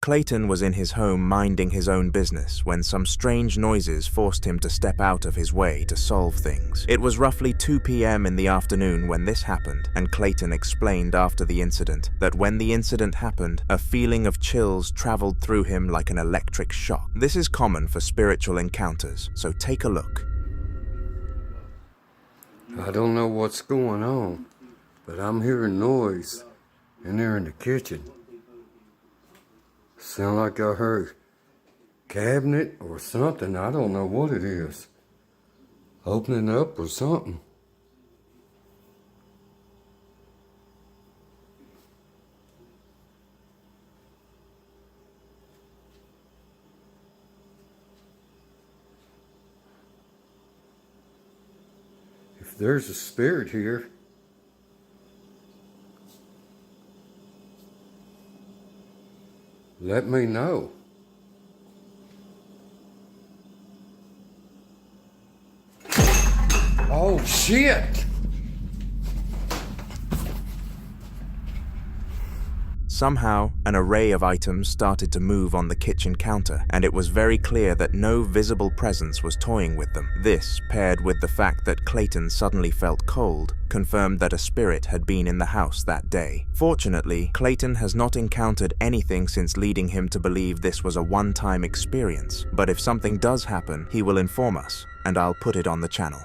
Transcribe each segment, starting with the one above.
Clayton was in his home minding his own business when some strange noises forced him to step out of his way to solve things. It was roughly 2 p.m. in the afternoon when this happened, and Clayton explained after the incident that when the incident happened, a feeling of chills traveled through him like an electric shock. This is common for spiritual encounters, so take a look. I don't know what's going on, but I'm hearing noise in there in the kitchen. Sound like I heard cabinet or something. I don't know what it is. Opening up or something. If there's a spirit here, let me know. Oh, shit! Somehow, an array of items started to move on the kitchen counter, and it was very clear that no visible presence was toying with them. This, paired with the fact that Clayton suddenly felt cold, confirmed that a spirit had been in the house that day. Fortunately, Clayton has not encountered anything since leading him to believe this was a one-time experience, but if something does happen, he will inform us, and I'll put it on the channel.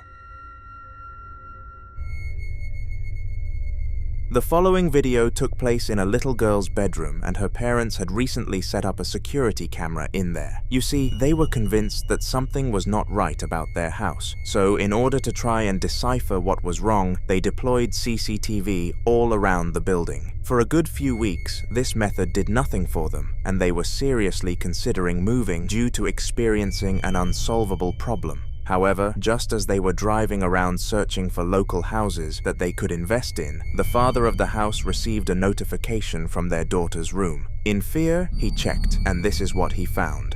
The following video took place in a little girl's bedroom, and her parents had recently set up a security camera in there. You see, they were convinced that something was not right about their house, so in order to try and decipher what was wrong, they deployed CCTV all around the building. For a good few weeks, this method did nothing for them, and they were seriously considering moving due to experiencing an unsolvable problem. However, just as they were driving around searching for local houses that they could invest in, the father of the house received a notification from their daughter's room. In fear, he checked, and this is what he found.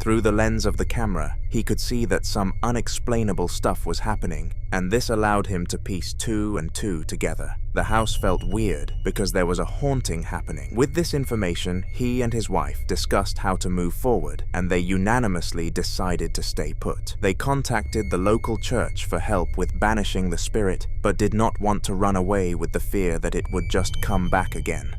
Through the lens of the camera, he could see that some unexplainable stuff was happening, and this allowed him to piece 2 and 2 together. The house felt weird because there was a haunting happening. With this information, he and his wife discussed how to move forward, and they unanimously decided to stay put. They contacted the local church for help with banishing the spirit, but did not want to run away with the fear that it would just come back again.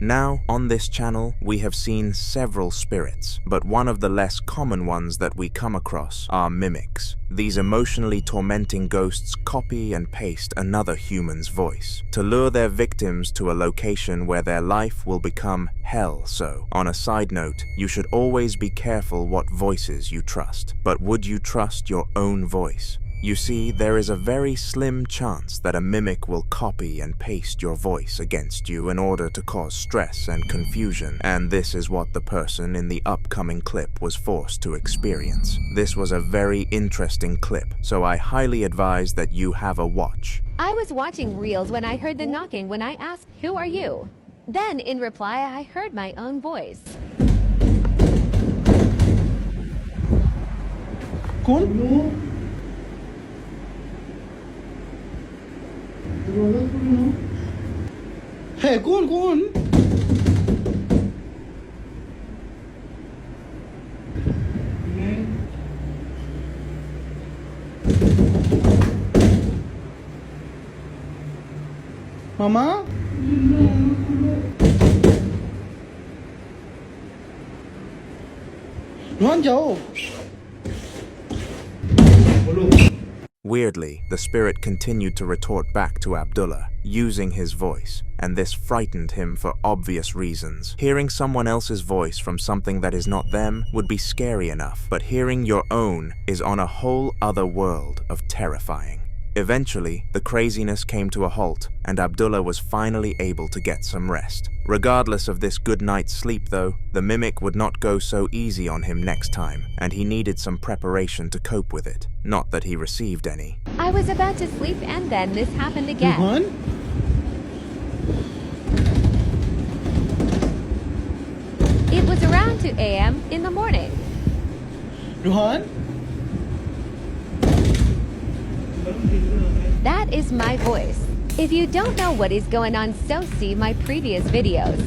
Now, on this channel, we have seen several spirits, but one of the less common ones that we come across are mimics. These emotionally tormenting ghosts copy and paste another human's voice to lure their victims to a location where their life will become hell. So, on a side note, you should always be careful what voices you trust. But would you trust your own voice? You see, there is a very slim chance that a mimic will copy and paste your voice against you in order to cause stress and confusion, and this is what the person in the upcoming clip was forced to experience. This was a very interesting clip, so I highly advise that you have a watch. I was watching reels when I heard the knocking when I asked, "Who are you?" Then, in reply, I heard my own voice. Cool? Hey, कौन? Mama? Run, जाओ. Weirdly, the spirit continued to retort back to Abdullah, using his voice, and this frightened him for obvious reasons. Hearing someone else's voice from something that is not them would be scary enough, but hearing your own is on a whole other world of terrifying. Eventually, the craziness came to a halt, and Abdullah was finally able to get some rest. Regardless of this good night's sleep though, the mimic would not go so easy on him next time, and he needed some preparation to cope with it. Not that he received any. I was about to sleep and then this happened again. Rohan? It was around 2 a.m. in the morning. Rohan? That is my voice. If you don't know what is going on, so see my previous videos.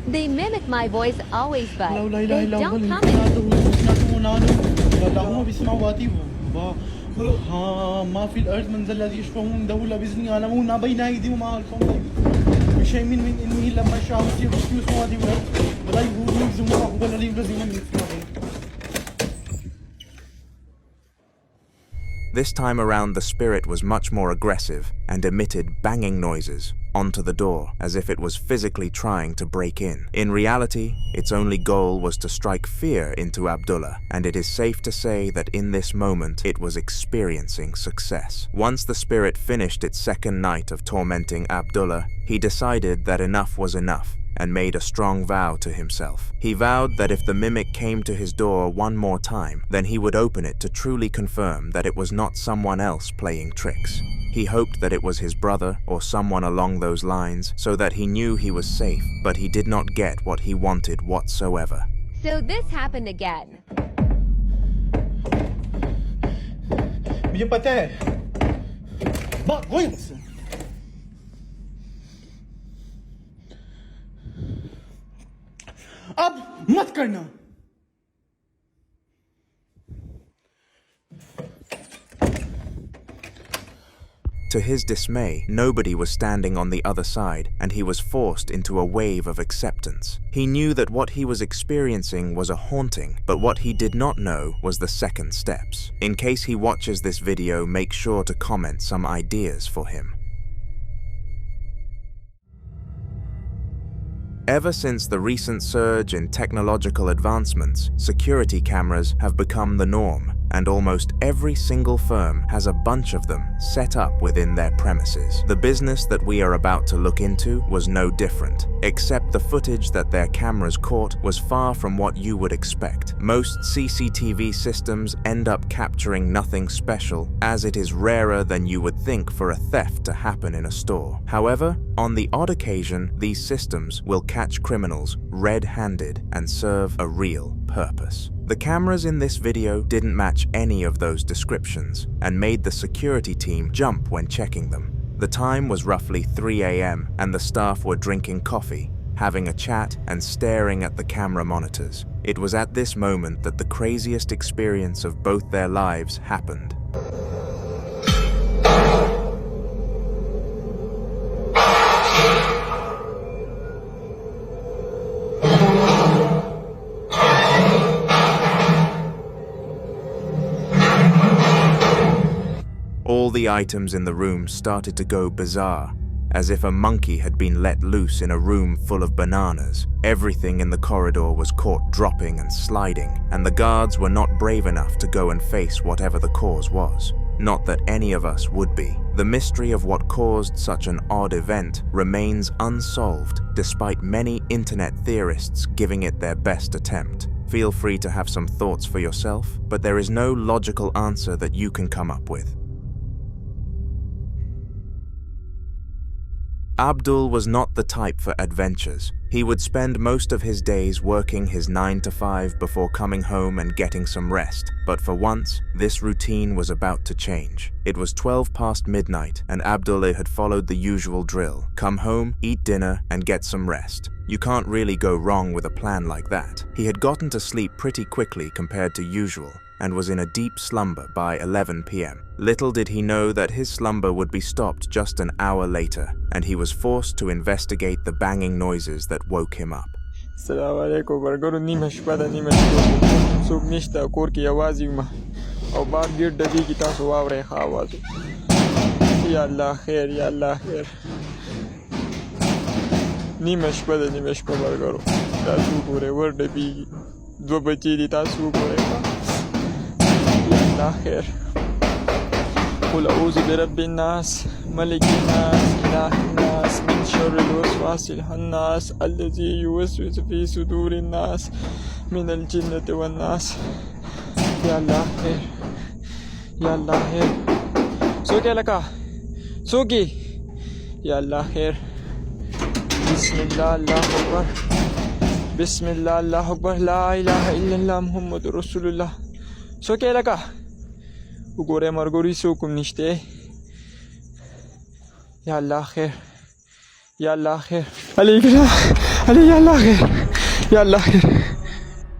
They mimic my voice always, but they don't comment. ما في الأرض من ذا الذي يشفع عنده إلا بإذنه يعلم ما بين أيديهم وما خلفهم بشيء من علمه إلا ما شاء وسع كرسيه السماوات والأرض ولا يؤوده حفظهما وهو العلي العظيم من يسمعه. This time around, the spirit was much more aggressive and emitted banging noises onto the door as if it was physically trying to break in. In reality, its only goal was to strike fear into Abdullah, and it is safe to say that in this moment it was experiencing success. Once the spirit finished its second night of tormenting Abdullah, he decided that enough was enough and made a strong vow to himself. He vowed that if the mimic came to his door one more time, then he would open it to truly confirm that it was not someone else playing tricks. He hoped that it was his brother or someone along those lines so that he knew he was safe, but he did not get what he wanted whatsoever. So this happened again. मुझे पता है बात वही मुझसे अब मत करना. To his dismay, nobody was standing on the other side, and he was forced into a wave of acceptance. He knew that what he was experiencing was a haunting, but what he did not know was the second steps. In case he watches this video, make sure to comment some ideas for him. Ever since the recent surge in technological advancements, security cameras have become the norm, and almost every single firm has a bunch of them set up within their premises. The business that we are about to look into was no different, except the footage that their cameras caught was far from what you would expect. Most CCTV systems end up capturing nothing special, as it is rarer than you would think for a theft to happen in a store. However, on the odd occasion, these systems will catch criminals red-handed and serve a real purpose. The cameras in this video didn't match any of those descriptions and made the security team jump when checking them. The time was roughly 3 a.m. and the staff were drinking coffee, having a chat and staring at the camera monitors. It was at this moment that the craziest experience of both their lives happened. All the items in the room started to go bizarre, as if a monkey had been let loose in a room full of bananas. Everything in the corridor was caught dropping and sliding, and the guards were not brave enough to go and face whatever the cause was. Not that any of us would be. The mystery of what caused such an odd event remains unsolved, despite many internet theorists giving it their best attempt. Feel free to have some thoughts for yourself, but there is no logical answer that you can come up with. Abdul was not the type for adventures. He would spend most of his days working his 9 to 5 before coming home and getting some rest. But for once, this routine was about to change. It was 12 past midnight, and Abdul had followed the usual drill. Come home, eat dinner, and get some rest. You can't really go wrong with a plan like that. He had gotten to sleep pretty quickly compared to usual, and was in a deep slumber by 11 p.m. Little did he know that his slumber would be stopped just an hour later, and he was forced to investigate the banging noises that woke him up. السلام علیکم ورګرو نیمه شپه ده نیمه څوک نشته کور کې یوازې یم او بار ډېر ډزېږي تاسو واورئ ښه اواز یا الله خیر یا الله خیر نیمه شپه ده نیمه شپه ورګرو تاسو وګورئ ور ډبېږي دوه بچې دي تاسو وګورئ یا الله خیر قل أعوذ برب الناس ملك الناس إله الناس من شر الوسواس الخناس الذي يوسوس في صدور الناس من الجنة والناس يا الله خير يا الله خير سوكي لك سوكي يا الله خير بسم الله الله أكبر بسم الله الله أكبر لا إله إلا الله محمد رسول الله سوكي لك وګوره مرګوري څوک نشته یا الله خیر یا الله خیر علي یا الله خیر یا الله خیر.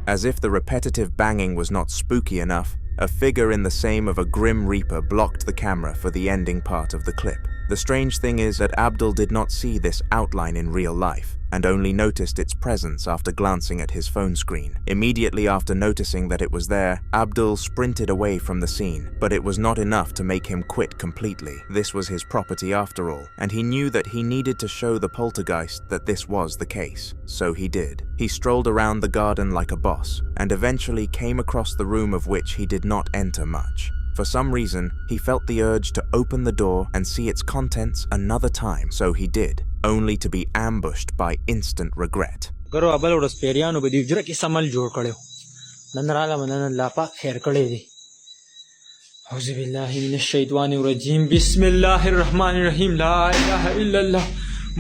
As if the repetitive banging was not spooky enough, a figure in the same of a grim reaper blocked the camera for the ending part of the clip. The strange thing is that Abdul did not see this outline in real life, and only noticed its presence after glancing at his phone screen. Immediately after noticing that it was there, Abdul sprinted away from the scene, but it was not enough to make him quit completely. This was his property after all, and he knew that he needed to show the poltergeist that this was the case. So he did. He strolled around the garden like a boss, and eventually came across the room of which he did not enter much. For some reason, he felt the urge to open the door and see its contents another time, so he did, only to be ambushed by instant regret. ګرو ابل ورځ پیریانو به دې حجره کې سمل جوړ کړی و نن راغلم نن الله پاک خیر کړی دی اعوذ بالله من الشیطان الرجیم بسم الله الرحمن الرحیم لا اله الا الله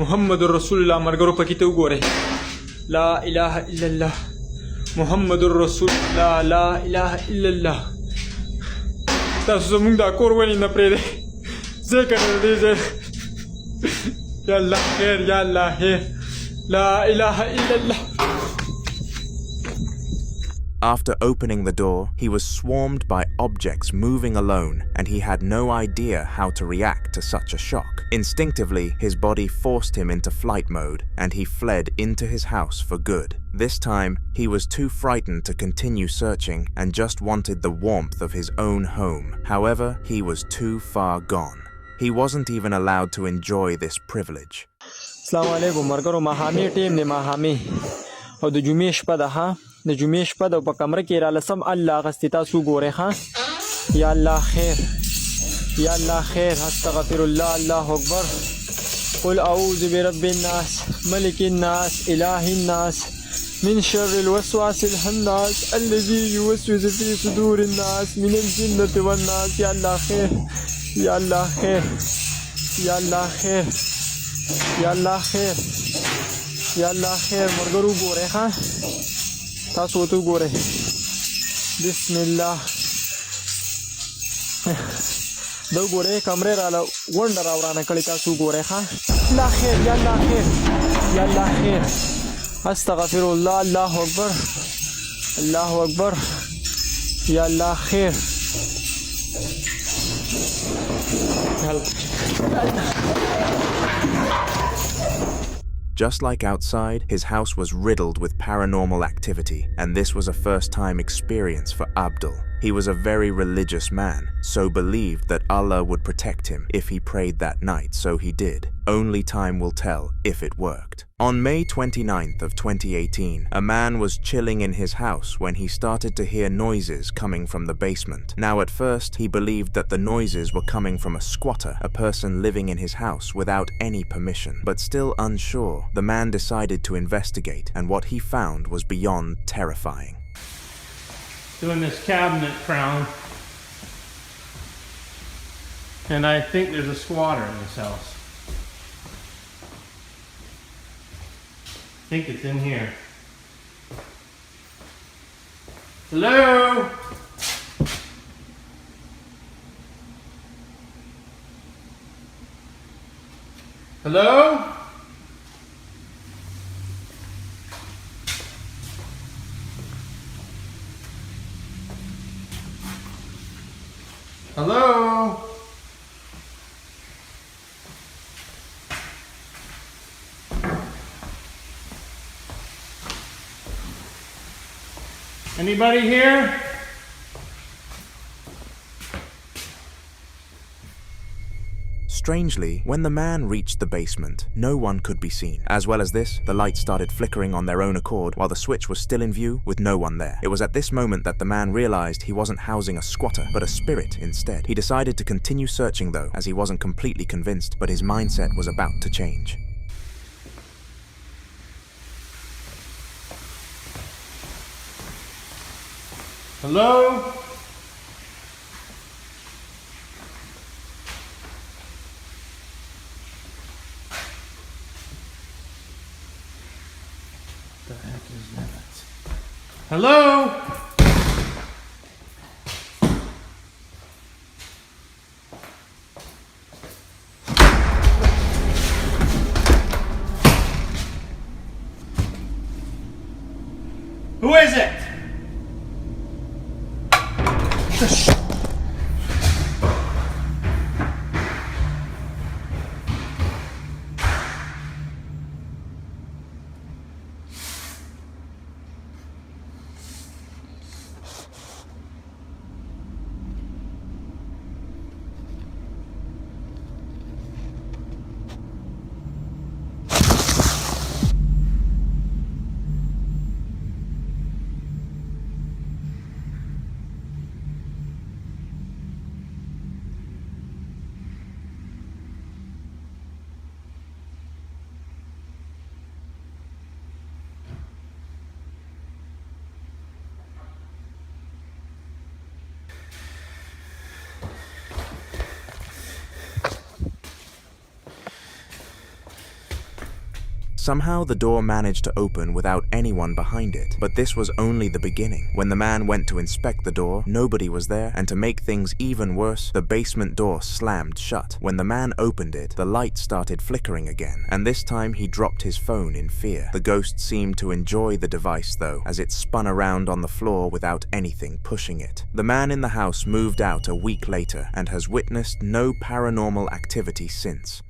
محمد رسول الله مرګرو پکې ته وګورئ لا اله الا الله محمد رسول الله لا اله الا الله تاسو زمونږ دا کور ولې نه پرېږدئ ځکه نه دی ځای یا الله خیر یا الله خیر لا اله الا الله. After opening the door, he was swarmed by objects moving alone, and he had no idea how to react to such a shock. Instinctively, his body forced him into flight mode, and he fled into his house for good. This time, he was too frightened to continue searching and just wanted the warmth of his own home. However, he was too far gone. He wasn't even allowed to enjoy this privilege. السلام علیکم مرګرو ماښامي ټیم دی ماښامي او د جمعې شپه ده ها د جمعې شپه ده په کمره کې راله سم الله اغستې تاسو وګورئ ښه یا الله خیر یا الله خیر استغفر الله الله اکبر قل اعوذ برب الناس ملك الناس اله الناس من شر الوسواس الخناس الذي يوسوس في صدور الناس من الجنة والناس يا الله خير يا الله خير يا الله خير یا الله خیر یا الله خیر مرګرو ګورئ ښه تاسو ورته وګورئ بسم الله دا وګورئ کمرې راله غونډه راورانه کړې تاسو وګورئ ښه الله خیر یا الله خیر یا الله خیر استغفر الله الله اکبر الله اکبر یا الله خیر Just like outside, his house was riddled with paranormal activity, and this was a first-time experience for Abdul. He was a very religious man, so believed that Allah would protect him if he prayed that night, so he did. Only time will tell if it worked. On May 29th of 2018, a man was chilling in his house when he started to hear noises coming from the basement. Now at first, he believed that the noises were coming from a squatter, a person living in his house without any permission. But still unsure, the man decided to investigate, and what he found was beyond terrifying. Doing this cabinet crown, and I think there's a squatter in this house. I think it's in here. Hello? Hello? Hello? Anybody here? Strangely, when the man reached the basement, no one could be seen. As well as this, the lights started flickering on their own accord while the switch was still in view with no one there. It was at this moment that the man realized he wasn't housing a squatter, but a spirit instead. He decided to continue searching though, as he wasn't completely convinced, but his mindset was about to change. Hello? The heck is that? Hello? Who is it? Somehow the door managed to open without anyone behind it, but this was only the beginning. When the man went to inspect the door, nobody was there, and to make things even worse, the basement door slammed shut. When the man opened it, the light started flickering again, and this time he dropped his phone in fear. The ghost seemed to enjoy the device though, as it spun around on the floor without anything pushing it. The man in the house moved out a week later and has witnessed no paranormal activity since.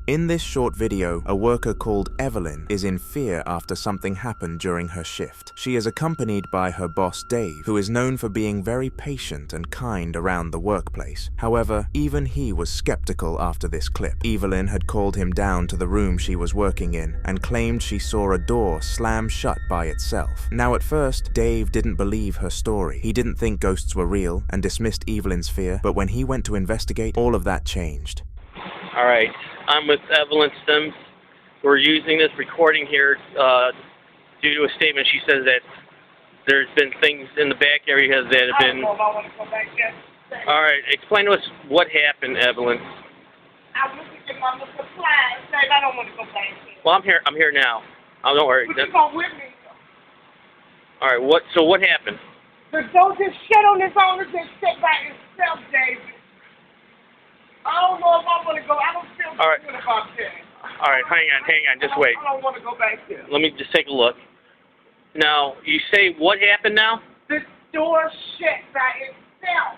In this short video, a worker called Evelyn is in fear after something happened during her shift. She is accompanied by her boss Dave, who is known for being very patient and kind around the workplace. However, even he was skeptical after this clip. Evelyn had called him down to the room she was working in and claimed she saw a door slam shut by itself. Now at first, Dave didn't believe her story. He didn't think ghosts were real and dismissed Evelyn's fear, but when he went to investigate, all of that changed. All right, I'm with Evelyn Sims. We're using this recording here due to a statement. She says that there's been things in the back area that have been... All right, explain to us what happened, Evelyn. I was looking at my supplies and said I don't want to go back here. Well, I'm here now. Oh, don't worry. But you come with me. All right, so what happened? But don't just shit on this owner and sit by itself, David. I don't know if I want to go. I don't feel good about this. All right, hang on. Just wait. I don't want to go back there. Let me just take a look. Now, you say what happened now? This door shut by itself.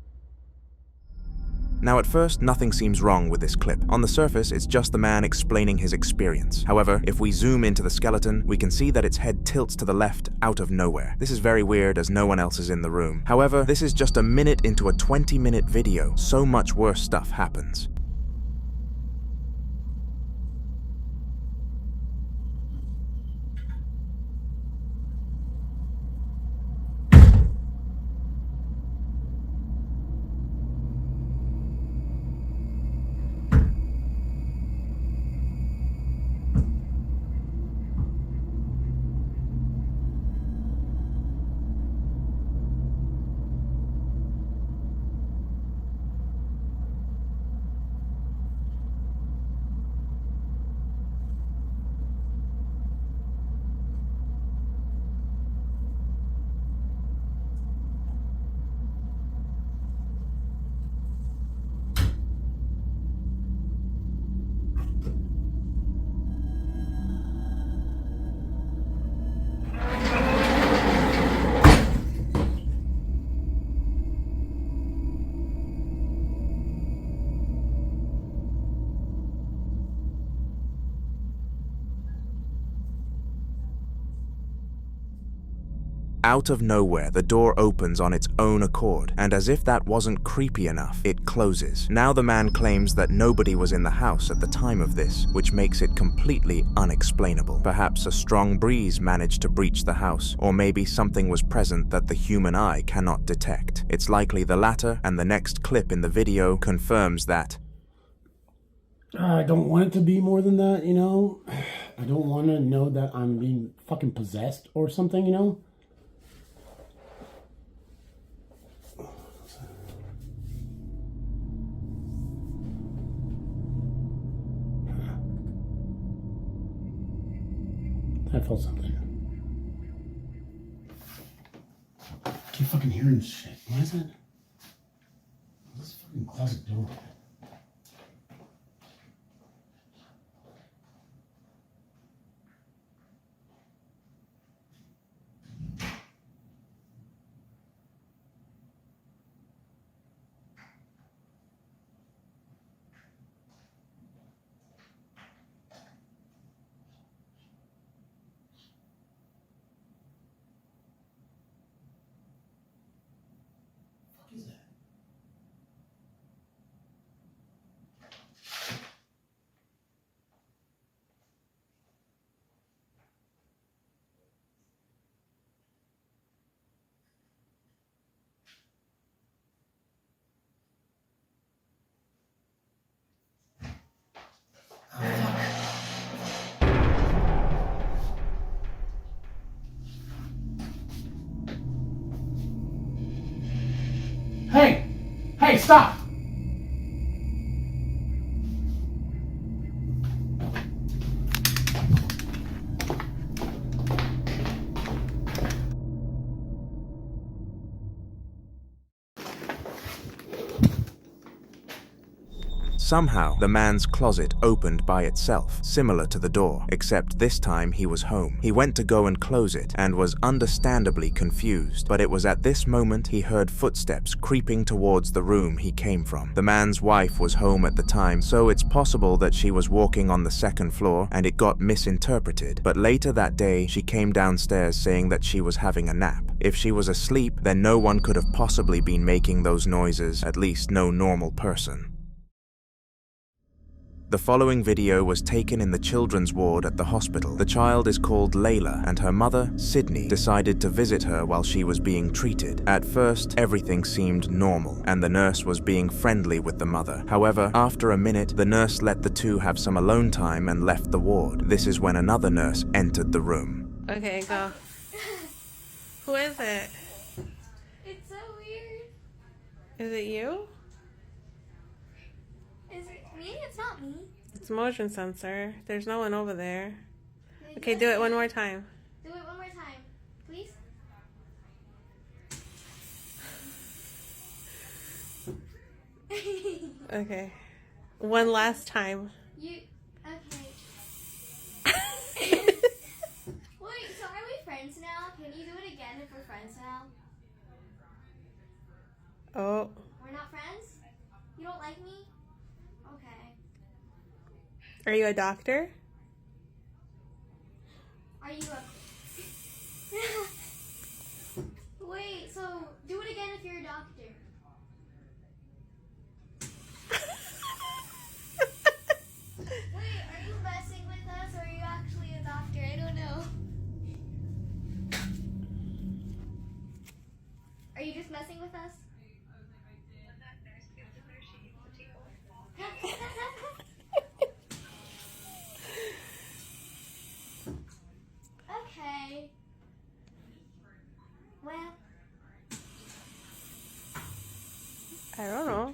Now at first, nothing seems wrong with this clip. On the surface, it's just the man explaining his experience. However, if we zoom into the skeleton, we can see that its head tilts to the left out of nowhere. This is very weird as no one else is in the room. However, this is just a minute into a 20-minute video. So much worse stuff happens. Out of nowhere, the door opens on its own accord, and as if that wasn't creepy enough, it closes. Now the man claims that nobody was in the house at the time of this, which makes it completely unexplainable. Perhaps a strong breeze managed to breach the house, or maybe something was present that the human eye cannot detect. It's likely the latter, and the next clip in the video confirms that. I don't want it to be more than that, you know? I don't want to know that I'm being fucking possessed or something, you know? I felt something. I keep fucking hearing this shit. What is it? This fucking closet door. What is that? Hey! Hey, stop! Somehow, the man's closet opened by itself, similar to the door, except this time he was home. He went to go and close it, and was understandably confused, but it was at this moment he heard footsteps creeping towards the room he came from. The man's wife was home at the time, so it's possible that she was walking on the second floor and it got misinterpreted, but later that day she came downstairs saying that she was having a nap. If she was asleep, then no one could have possibly been making those noises, at least no normal person. The following video was taken in the children's ward at the hospital. The child is called Layla, and her mother, Sydney, decided to visit her while she was being treated. At first, everything seemed normal, and the nurse was being friendly with the mother. However, after a minute, the nurse let the two have some alone time and left the ward. This is when another nurse entered the room. Okay, go. Who is it? It's so weird. Is it you? Is it me? It's not me. It's motion sensor. There's no one over there. Okay, do it one more time. Do it one more time, please. Okay. One last time. Okay. Wait, so are we friends now? Can you do it again if we're friends now? Oh. We're not friends? You don't like me Are you a doctor? Are you a... Wait, so do it again if you're a doctor. Wait, are you messing with us or are you actually a doctor? I don't know. Are you just messing with us? Okay. Well. I don't know.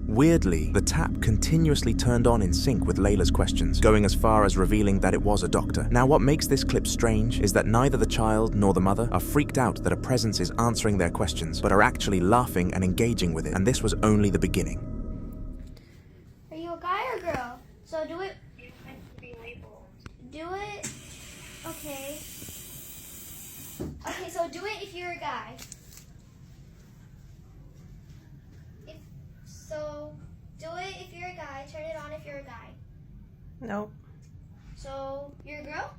Weirdly, the tap continuously turned on in sync with Layla's questions, going as far as revealing that it was a doctor. Now, what makes this clip strange is that neither the child nor the mother are freaked out that a presence is answering their questions, but are actually laughing and engaging with it, and this was only the beginning. Are you a guy or girl? So do it. Do it. Okay. Okay, so do it if you're a guy. So do it if you're a guy. Turn it on if you're a guy. Nope. So you're a girl?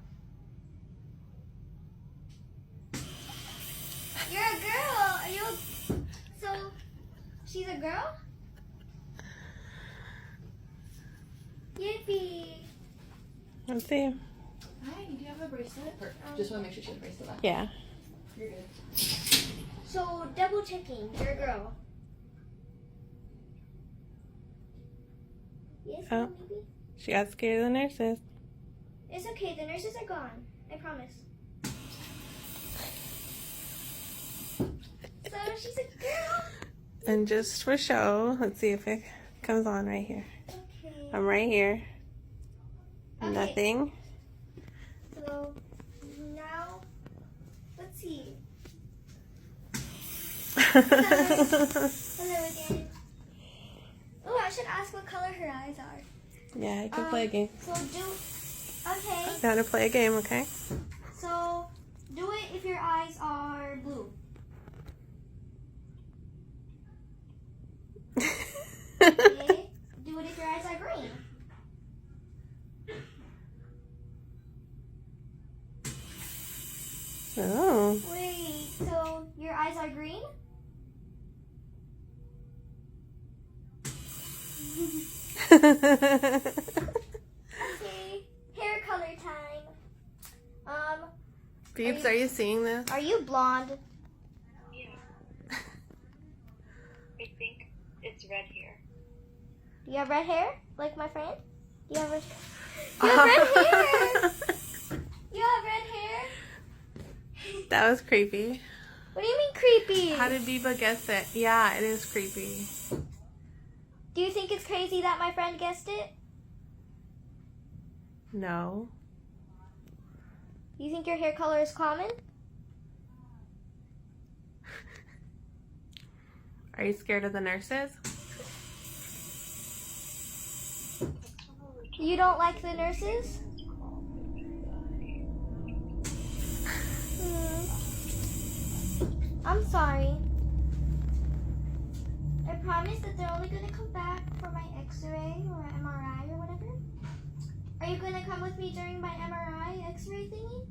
You're a girl. Are you? So she's a girl? Yippee. Let's see. Hi, do you have a bracelet? Just want to make sure she has a bracelet on. Yeah. You're good. So double checking. You're a girl. Yes, Oh. maybe? She got scared of the nurses. It's okay, the nurses are gone. I promise. So she's a girl. And just for show, let's see if it comes on right here. Okay. I'm right here. Okay. Nothing. So now, let's see. Hello again. Oh, I should ask what color her eyes are. Yeah, you can play a game. So okay. Now to play a game, okay? So do it if your eyes are blue. Okay. Do it if your eyes are green. Oh. Wait, so your eyes are green? Okay, hair color time. Beeps, are you seeing this? Are you blonde? Yeah. I think it's red hair. Do you have red hair, like my friend? Do you have red? You have red hair. You have red hair. That was creepy. What do you mean creepy? How did Biba guess it? Yeah, it is creepy. Do you think it's crazy that my friend guessed it? No. You think your hair color is common? Are you scared of the nurses? You don't like the nurses? I'm sorry. I promise that they're only going to come back for my x-ray or MRI or whatever. Are you going to come with me during my MRI x-ray thingy?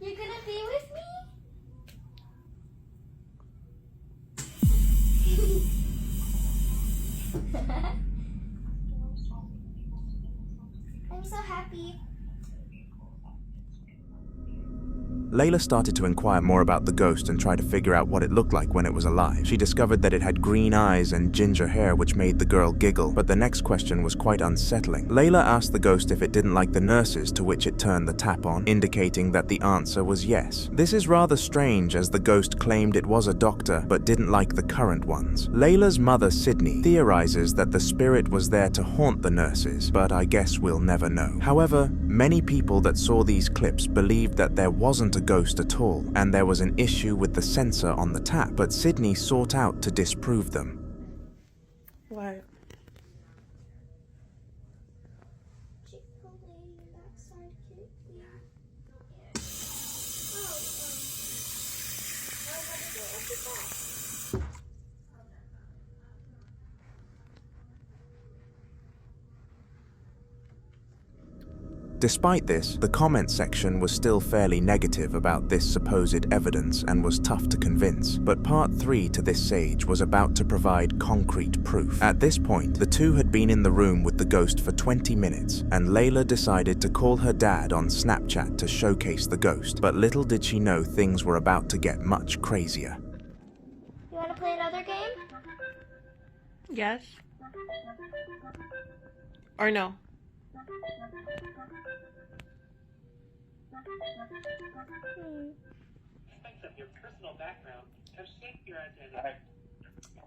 You're going to be with me? I'm so happy. Layla started to inquire more about the ghost and try to figure out what it looked like when it was alive. She discovered that it had green eyes and ginger hair, which made the girl giggle, but the next question was quite unsettling. Layla asked the ghost if it didn't like the nurses, to which it turned the tap on, indicating that the answer was yes. This is rather strange, as the ghost claimed it was a doctor, but didn't like the current ones. Layla's mother, Sydney, theorizes that the spirit was there to haunt the nurses, but I guess we'll never know. However, many people that saw these clips believed that there wasn't a ghost at all, and there was an issue with the sensor on the tap, but Sydney sought out to disprove them. What? Despite this, the comment section was still fairly negative about this supposed evidence and was tough to convince. But part 3 to this sage was about to provide concrete proof. At this point, the two had been in the room with the ghost for 20 minutes, and Layla decided to call her dad on Snapchat to showcase the ghost. But little did she know things were about to get much crazier. You want to play another game? Yes. Or no?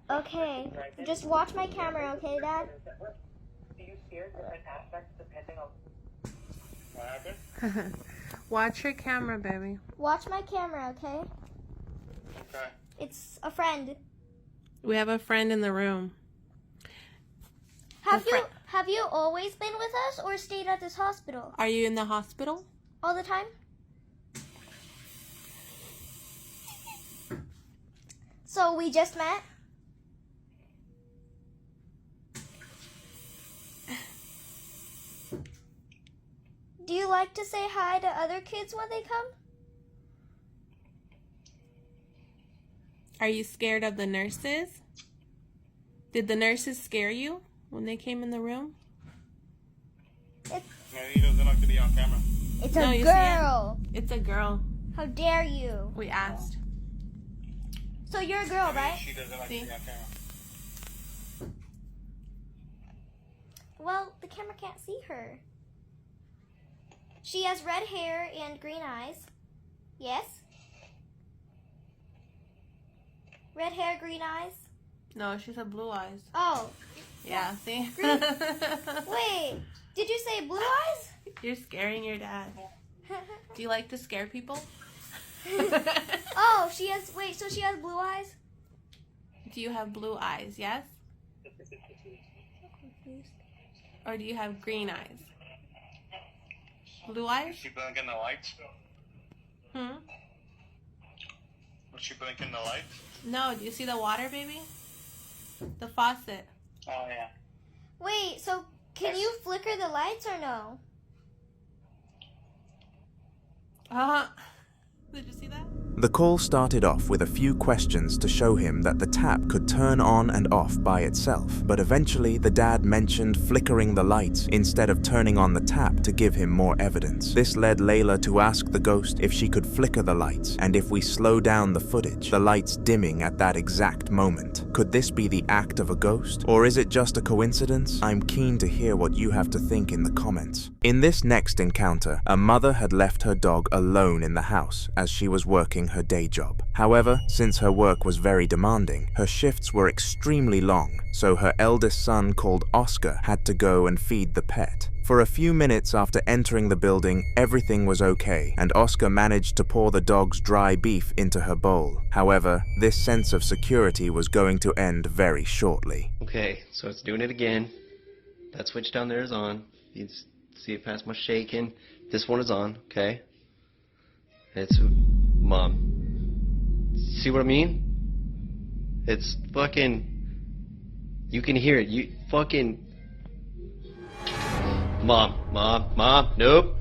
Okay, just watch my camera, okay, Dad? Watch your camera, baby. Watch my camera, okay? Okay. It's a friend. We have a friend in the room. Have you always been with us or stayed at this hospital? Are you in the hospital? All the time? So we just met? Do you like to say hi to other kids when they come? Are you scared of the nurses? Did the nurses scare you when they came in the room? He doesn't like to be on camera. It's No, a you see it? girl. It's a girl. How dare you? We asked. So you're a girl, right? She doesn't like to be on camera. Well, the camera can't see her. She has red hair and green eyes. Yes? Red hair, green eyes? No, she said blue eyes. Oh. Yeah, see? Wait, did you say blue eyes? You're scaring your dad. Do you like to scare people? Oh, so she has blue eyes? Do you have blue eyes, yes? Or do you have green eyes? Blue eyes? Is she blinking the lights? Hmm? Was she blinking the lights? No, do you see the water, baby? The faucet. Oh, yeah. Wait, so can you flicker the lights or no? Did you see that? The call started off with a few questions to show him that the tap could turn on and off by itself, but eventually the dad mentioned flickering the lights instead of turning on the tap to give him more evidence. This led Layla to ask the ghost if she could flicker the lights, and if we slow down the footage, the lights dimming at that exact moment. Could this be the act of a ghost? Or is it just a coincidence? I'm keen to hear what you have to think in the comments. In this next encounter, a mother had left her dog alone in the house as she was working her day job. However, since her work was very demanding, her shifts were extremely long, so her eldest son, called Oscar, had to go and feed the pet. For a few minutes after entering the building, everything was okay, and Oscar managed to pour the dog's dry beef into her bowl. However, this sense of security was going to end very shortly. Okay, so it's doing it again. That switch down there is on. You see it past my shaking. This one is on, okay? It's Mom. See what I mean? It's fucking... You can hear it. You fucking... Mom, nope.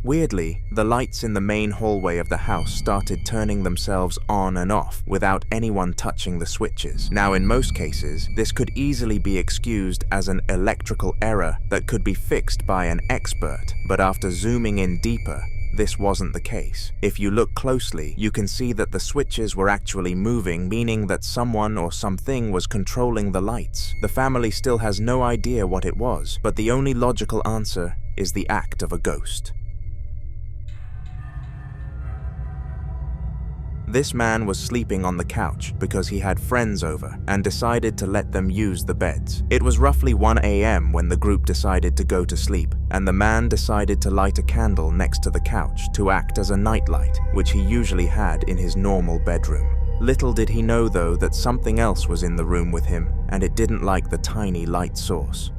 Weirdly, the lights in the main hallway of the house started turning themselves on and off without anyone touching the switches. Now, in most cases, this could easily be excused as an electrical error that could be fixed by an expert, but after zooming in deeper, this wasn't the case. If you look closely, you can see that the switches were actually moving, meaning that someone or something was controlling the lights. The family still has no idea what it was, but the only logical answer is the act of a ghost. This man was sleeping on the couch because he had friends over and decided to let them use the beds. It was roughly 1 a.m. when the group decided to go to sleep, and the man decided to light a candle next to the couch to act as a nightlight, which he usually had in his normal bedroom. Little did he know, though, that something else was in the room with him, and it didn't like the tiny light source.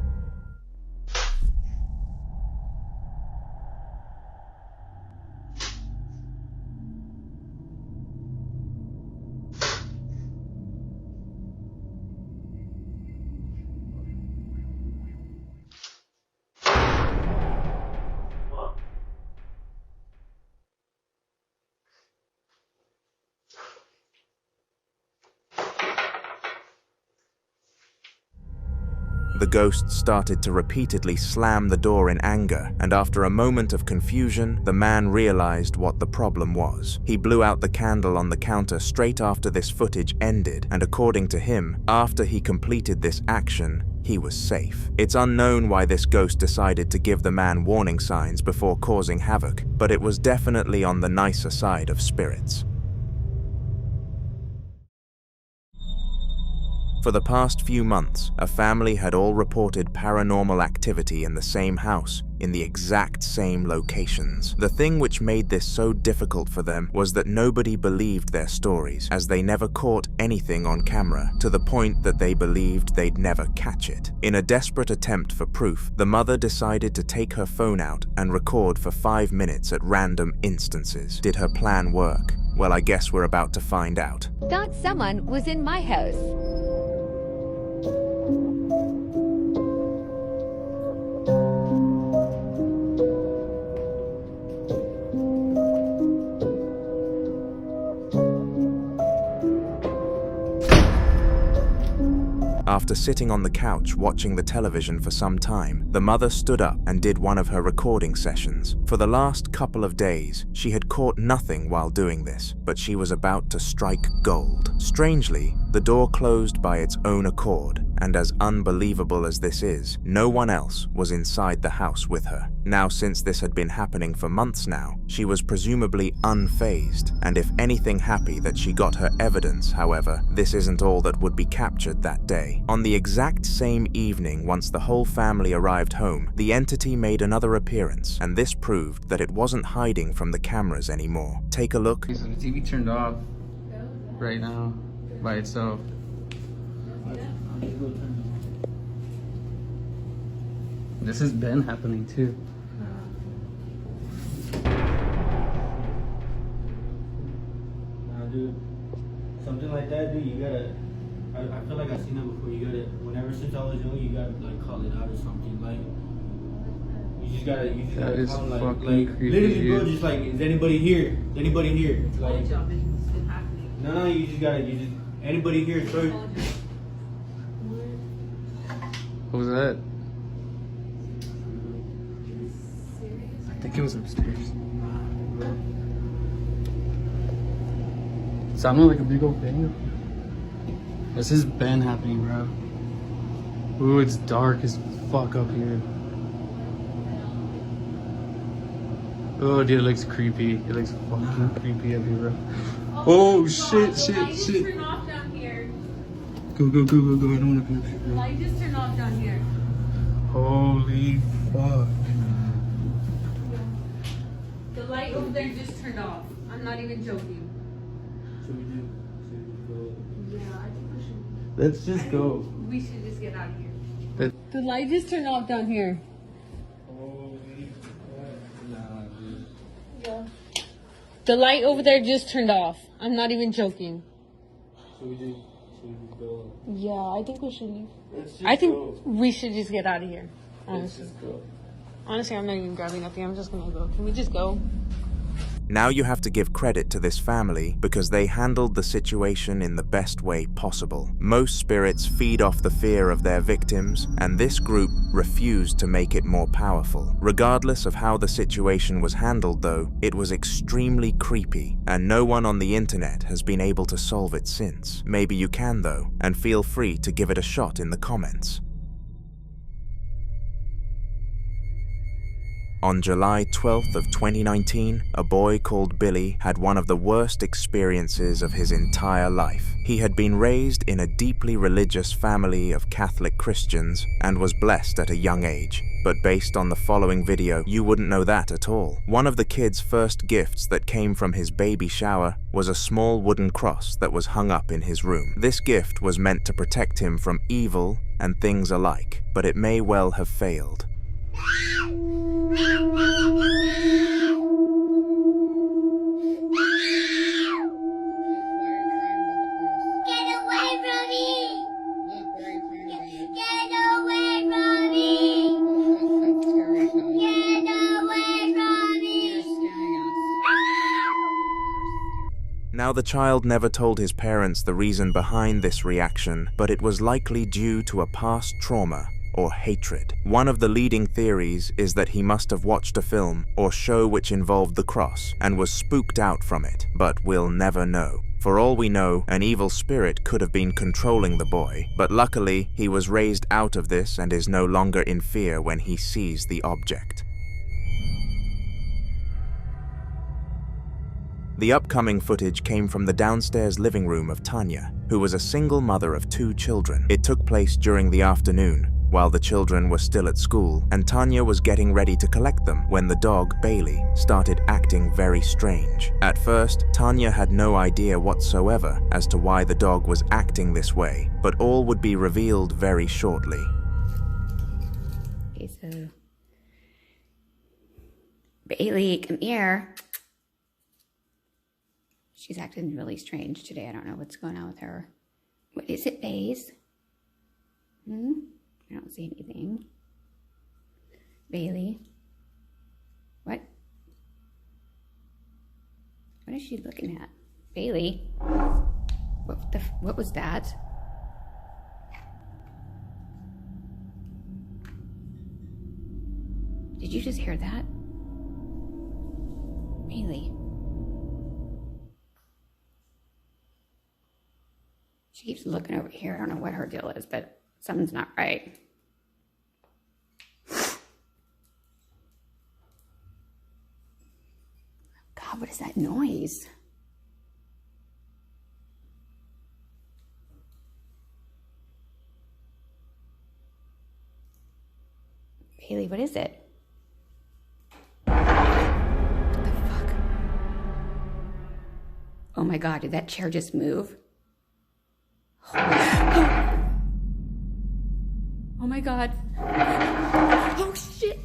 The ghost started to repeatedly slam the door in anger, and after a moment of confusion, the man realized what the problem was. He blew out the candle on the counter straight after this footage ended, and according to him, after he completed this action, he was safe. It's unknown why this ghost decided to give the man warning signs before causing havoc, but it was definitely on the nicer side of spirits. For the past few months, a family had all reported paranormal activity in the same house, in the exact same locations. The thing which made this so difficult for them was that nobody believed their stories, as they never caught anything on camera, to the point that they believed they'd never catch it. In a desperate attempt for proof, the mother decided to take her phone out and record for 5 minutes at random instances. Did her plan work? Well, I guess we're about to find out. Thought someone was in my house. After sitting on the couch watching the television for some time, the mother stood up and did one of her recording sessions. For the last couple of days, she had caught nothing while doing this, but she was about to strike gold. Strangely, the door closed by its own accord, and as unbelievable as this is, no one else was inside the house with her. Now, since this had been happening for months now, she was presumably unfazed, and if anything happy that she got her evidence. However, this isn't all that would be captured that day. On the exact same evening, once the whole family arrived home, the entity made another appearance, and this proved that it wasn't hiding from the cameras anymore. Take a look. So the TV turned off right now by itself. This has been happening too. Nah, dude. Something like that, dude, you gotta... I feel like I've seen that before. You gotta... Whenever since I was young, you gotta, like, call it out or something. Like... You just gotta call, like, creepy, literally, bro, just like, is anybody here? Is anybody here? Like... No, you just gotta... Anybody here, throw... What was that? I think it was upstairs. It sounded like a big old bang. This has been happening, bro. Ooh, it's dark as fuck up here. Oh, dude, it looks creepy. It looks fucking creepy up here, bro. Oh, shit. Turn off down here. Go. I don't want to go. The light just turned off down here. Holy fuck. The light over there just turned off. I'm not even joking. Should we go? Yeah, I think we should. Let's just go. We should just get out of here. The light just turned off down here. Holy fuck. Nah, dude. Yeah. The light over there just turned off. I'm not even joking. Should we go? Yeah, I think we should leave. I think we should just get out of here. Honestly. Let's just go. Honestly, I'm not even grabbing nothing. I'm just gonna go. Can we just go? Now you have to give credit to this family because they handled the situation in the best way possible. Most spirits feed off the fear of their victims, and this group refused to make it more powerful. Regardless of how the situation was handled though, it was extremely creepy, and no one on the internet has been able to solve it since. Maybe you can though, and feel free to give it a shot in the comments. On July 12th of 2019, a boy called Billy had one of the worst experiences of his entire life. He had been raised in a deeply religious family of Catholic Christians and was blessed at a young age. But based on the following video, you wouldn't know that at all. One of the kid's first gifts that came from his baby shower was a small wooden cross that was hung up in his room. This gift was meant to protect him from evil and things alike, but it may well have failed. Now, the child never told his parents the reason behind this reaction, but it was likely due to a past trauma or hatred. One of the leading theories is that he must have watched a film or show which involved the cross and was spooked out from it, but we'll never know. For all we know, an evil spirit could have been controlling the boy, but luckily he was raised out of this and is no longer in fear when he sees the object. The upcoming footage came from the downstairs living room of Tanya, who was a single mother of 2 children. It took place during the afternoon, while the children were still at school, and Tanya was getting ready to collect them when the dog, Bailey, started acting very strange. At first, Tanya had no idea whatsoever as to why the dog was acting this way, but all would be revealed very shortly. Okay, so Bailey, come here. She's acting really strange today. I don't know what's going on with her. What is it, Baze? I don't see anything. Bailey. What? What is she looking at? Bailey? What was that? Did you just hear that? Bailey. She keeps looking over here. I don't know what her deal is, but something's not right. God, what is that noise? Bailey, what is it? What the fuck? Oh my God, did that chair just move? Oh my God. Oh shit.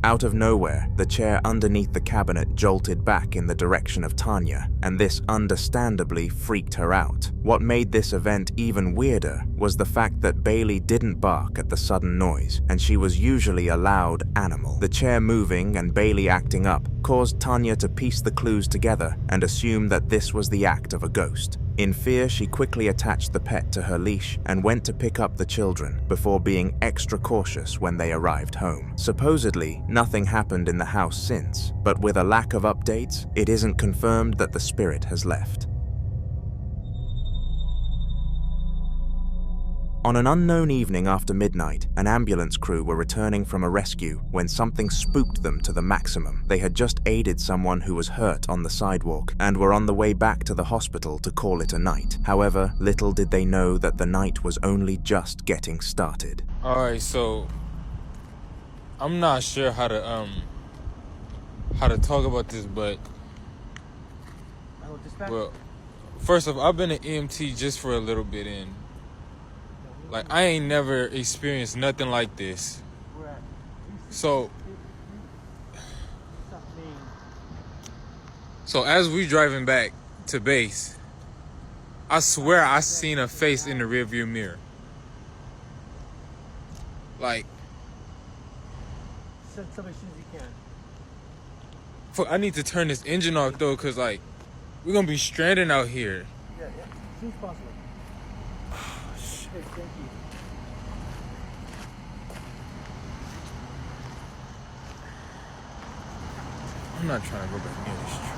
Out of nowhere, the chair underneath the cabinet jolted back in the direction of Tanya, and this understandably freaked her out. What made this event even weirder was the fact that Bailey didn't bark at the sudden noise, and she was usually a loud animal. The chair moving and Bailey acting up caused Tanya to piece the clues together and assume that this was the act of a ghost. In fear, she quickly attached the pet to her leash and went to pick up the children before being extra cautious when they arrived home. Supposedly, nothing happened in the house since, but with a lack of updates, it isn't confirmed that the spirit has left. On an unknown evening after midnight, an ambulance crew were returning from a rescue when something spooked them to the maximum. They had just aided someone who was hurt on the sidewalk and were on the way back to the hospital to call it a night. However, little did they know that the night was only just getting started. Alright, so I'm not sure how to talk about this, but well, first off, I've been an EMT just for a little bit, and like, I ain't never experienced nothing like this. So as we driving back to base, I swear I seen a face in the rearview mirror. Like, Send somebody as soon as you can. fuck, I need to turn this engine off though, cause like, we're gonna be stranded out here. Yeah, as soon as possible. Hey, thank you. I'm not trying to go back near this truck.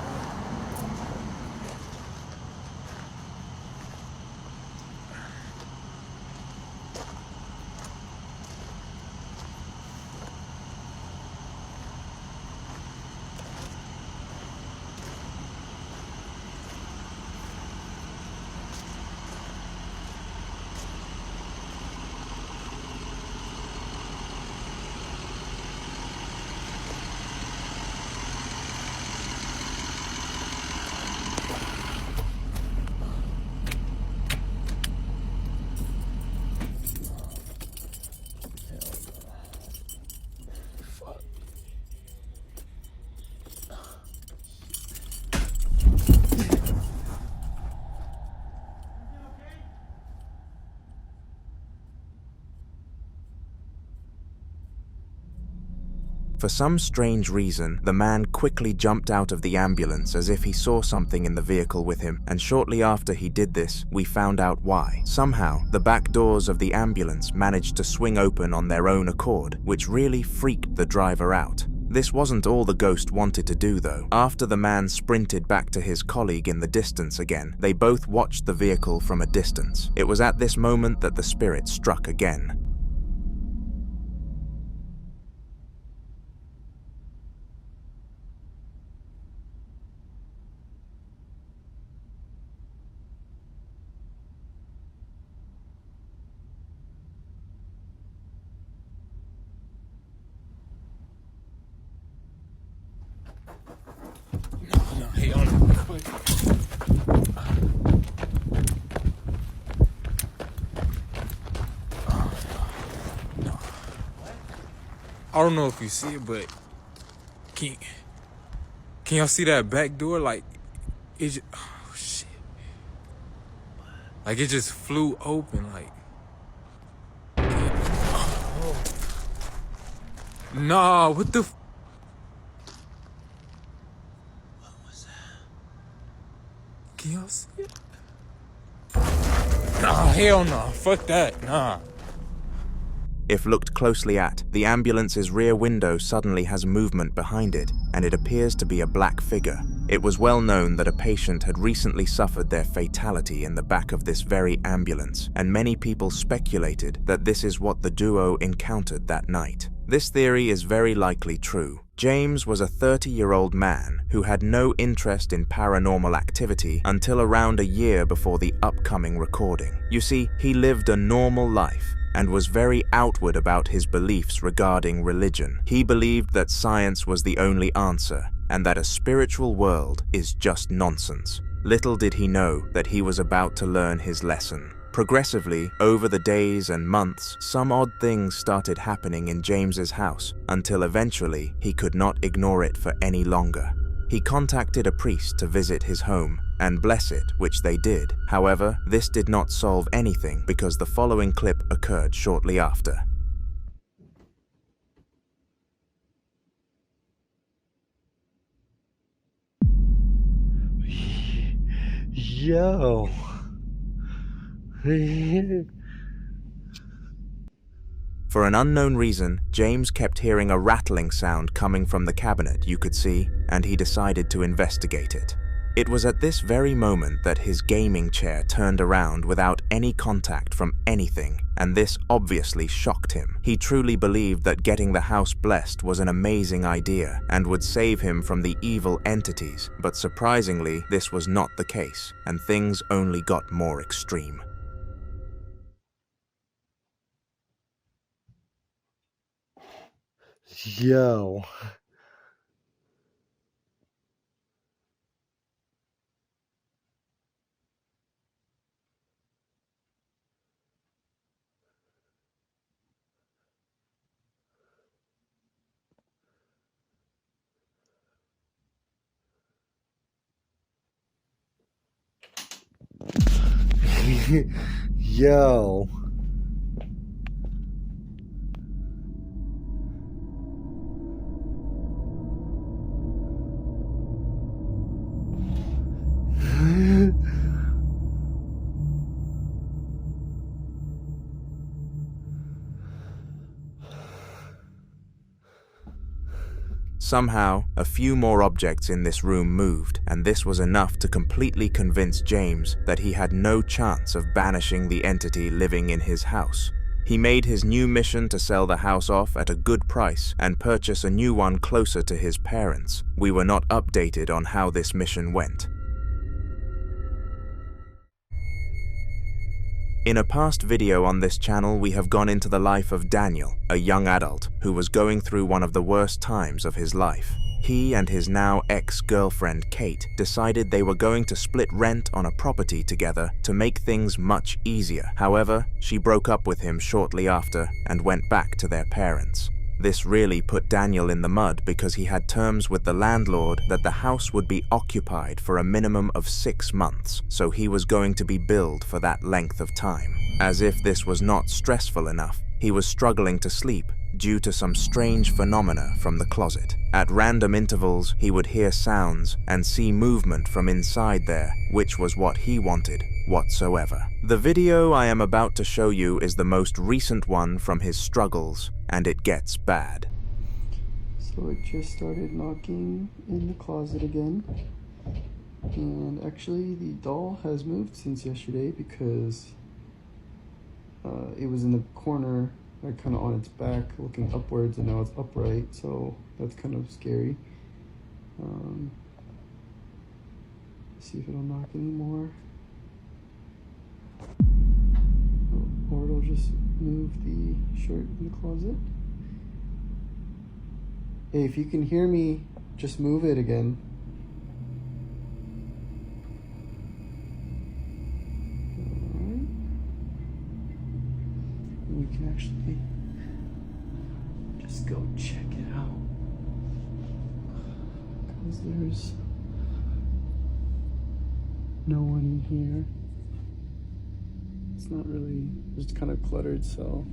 For some strange reason, the man quickly jumped out of the ambulance as if he saw something in the vehicle with him, and shortly after he did this, we found out why. Somehow, the back doors of the ambulance managed to swing open on their own accord, which really freaked the driver out. This wasn't all the ghost wanted to do, though. After the man sprinted back to his colleague in the distance again, they both watched the vehicle from a distance. It was at this moment that the spirit struck again. I don't know if you see it, but can y'all see that back door? Like, it just, oh shit. Like, it just flew open, like. Oh. Nah, what the f? What was that? Can y'all see it? Nah, hell no. Fuck that, nah. If looked closely at, the ambulance's rear window suddenly has movement behind it, and it appears to be a black figure. It was well known that a patient had recently suffered their fatality in the back of this very ambulance, and many people speculated that this is what the duo encountered that night. This theory is very likely true. James was a 30-year-old man who had no interest in paranormal activity until around a year before the upcoming recording. You see, he lived a normal life and was very outward about his beliefs regarding religion. He believed that science was the only answer, and that a spiritual world is just nonsense. Little did he know that he was about to learn his lesson. Progressively, over the days and months, some odd things started happening in James's house, until eventually he could not ignore it for any longer. He contacted a priest to visit his home and bless it, which they did. However, this did not solve anything because the following clip occurred shortly after. Yo. For an unknown reason, James kept hearing a rattling sound coming from the cabinet you could see, and he decided to investigate it. It was at this very moment that his gaming chair turned around without any contact from anything, and this obviously shocked him. He truly believed that getting the house blessed was an amazing idea and would save him from the evil entities, but surprisingly, this was not the case, and things only got more extreme. Yo. Yo. Somehow, a few more objects in this room moved, and this was enough to completely convince James that he had no chance of banishing the entity living in his house. He made his new mission to sell the house off at a good price and purchase a new one closer to his parents. We were not updated on how this mission went. In a past video on this channel, we have gone into the life of Daniel, a young adult who was going through one of the worst times of his life. He and his now ex-girlfriend Kate decided they were going to split rent on a property together to make things much easier. However, she broke up with him shortly after and went back to their parents. This really put Daniel in the mud because he had terms with the landlord that the house would be occupied for a minimum of 6 months, so he was going to be billed for that length of time. As if this was not stressful enough, he was struggling to sleep due to some strange phenomena from the closet. At random intervals, he would hear sounds and see movement from inside there, which was what he wanted whatsoever. The video I am about to show you is the most recent one from his struggles, and it gets bad. So it just started knocking in the closet again. And actually the doll has moved since yesterday because it was in the corner, like kind of on its back looking upwards, and now it's upright, so that's kind of scary. See if it'll knock anymore. Or it'll just move the shirt in the closet. Hey, if you can hear me, just move it again. Alright. We can actually just go check it out. Because there's no one in here. It's not really, it's kind of cluttered, so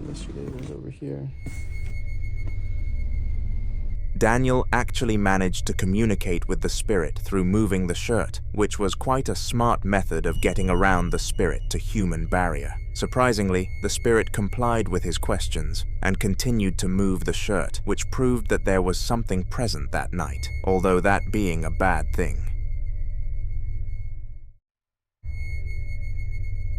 yesterday it was over here. Daniel actually managed to communicate with the spirit through moving the shirt, which was quite a smart method of getting around the spirit to human barrier. Surprisingly, the spirit complied with his questions and continued to move the shirt, which proved that there was something present that night, although that being a bad thing.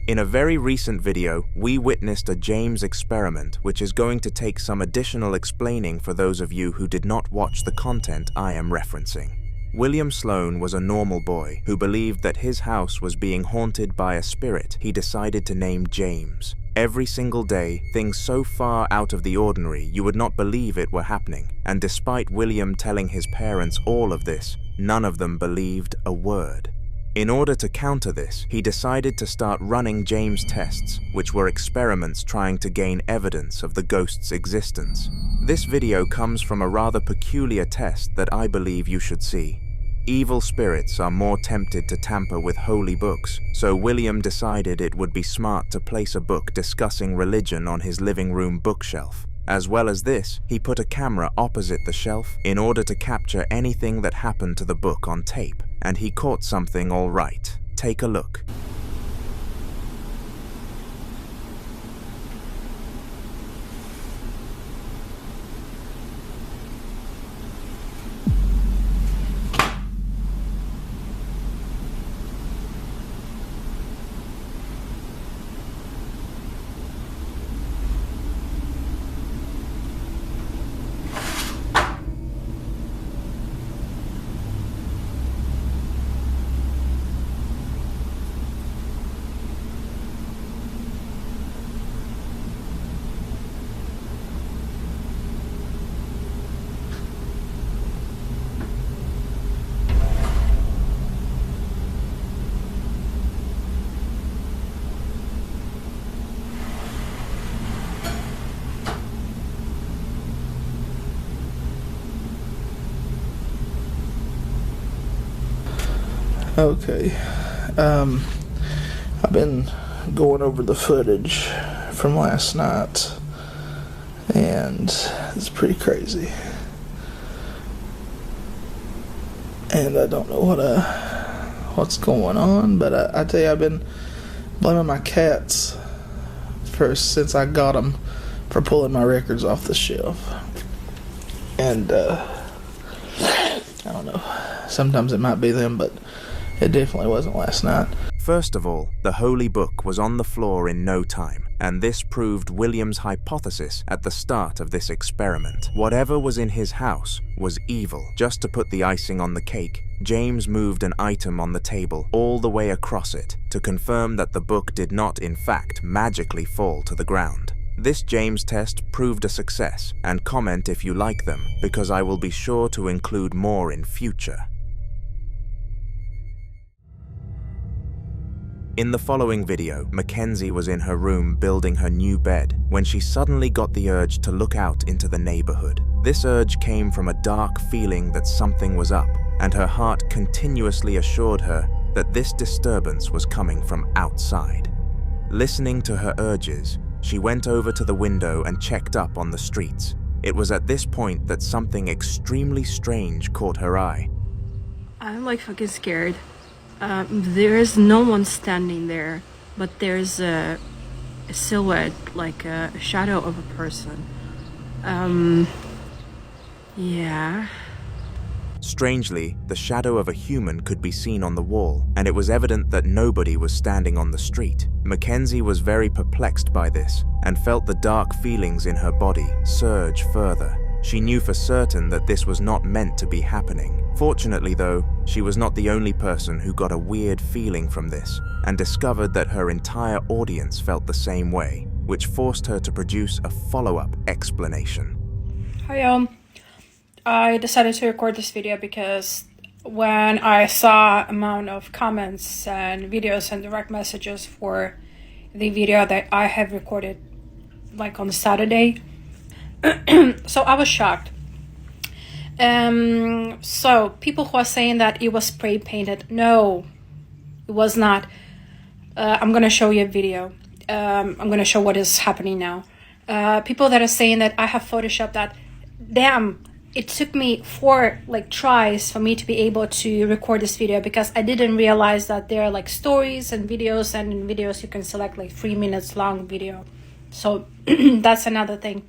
In a very recent video, we witnessed a James experiment which is going to take some additional explaining for those of you who did not watch the content I am referencing. William Sloan was a normal boy who believed that his house was being haunted by a spirit he decided to name James. Every single day, things so far out of the ordinary you would not believe it were happening, and despite William telling his parents all of this, none of them believed a word. In order to counter this, he decided to start running James tests, which were experiments trying to gain evidence of the ghost's existence. This video comes from a rather peculiar test that I believe you should see. Evil spirits are more tempted to tamper with holy books, so William decided it would be smart to place a book discussing religion on his living room bookshelf. As well as this, he put a camera opposite the shelf in order to capture anything that happened to the book on tape, and he caught something all right. Take a look. Okay, I've been going over the footage from last night, and it's pretty crazy. And I don't know what's going on, but I tell you, I've been blaming my cats since I got them for pulling my records off the shelf. And I don't know, sometimes it might be them, but it definitely wasn't last night. First of all, the holy book was on the floor in no time, and this proved William's hypothesis at the start of this experiment. Whatever was in his house was evil. Just to put the icing on the cake, James moved an item on the table all the way across it to confirm that the book did not, in fact, magically fall to the ground. This James test proved a success, and comment if you like them, because I will be sure to include more in future. In the following video, Mackenzie was in her room building her new bed when she suddenly got the urge to look out into the neighborhood. This urge came from a dark feeling that something was up, and her heart continuously assured her that this disturbance was coming from outside. Listening to her urges, she went over to the window and checked up on the streets. It was at this point that something extremely strange caught her eye. I'm like fucking scared. There is no one standing there, but there's a silhouette, like a shadow of a person. Yeah. Strangely, the shadow of a human could be seen on the wall, and it was evident that nobody was standing on the street. Mackenzie was very perplexed by this, and felt the dark feelings in her body surge further. She knew for certain that this was not meant to be happening. Fortunately though, she was not the only person who got a weird feeling from this, and discovered that her entire audience felt the same way, which forced her to produce a follow-up explanation. Hi, I decided to record this video because when I saw amount of comments and videos and direct messages for the video that I have recorded like on Saturday, so I was shocked. So people who are saying that it was spray painted, no, it was not. I'm gonna show you a video. I'm gonna show what is happening now. People that are saying that I have photoshopped that, damn, it took me 4 tries for me to be able to record this video, because I didn't realize that there are like stories and videos, and in videos you can select like 3 minutes long video. So that's another thing.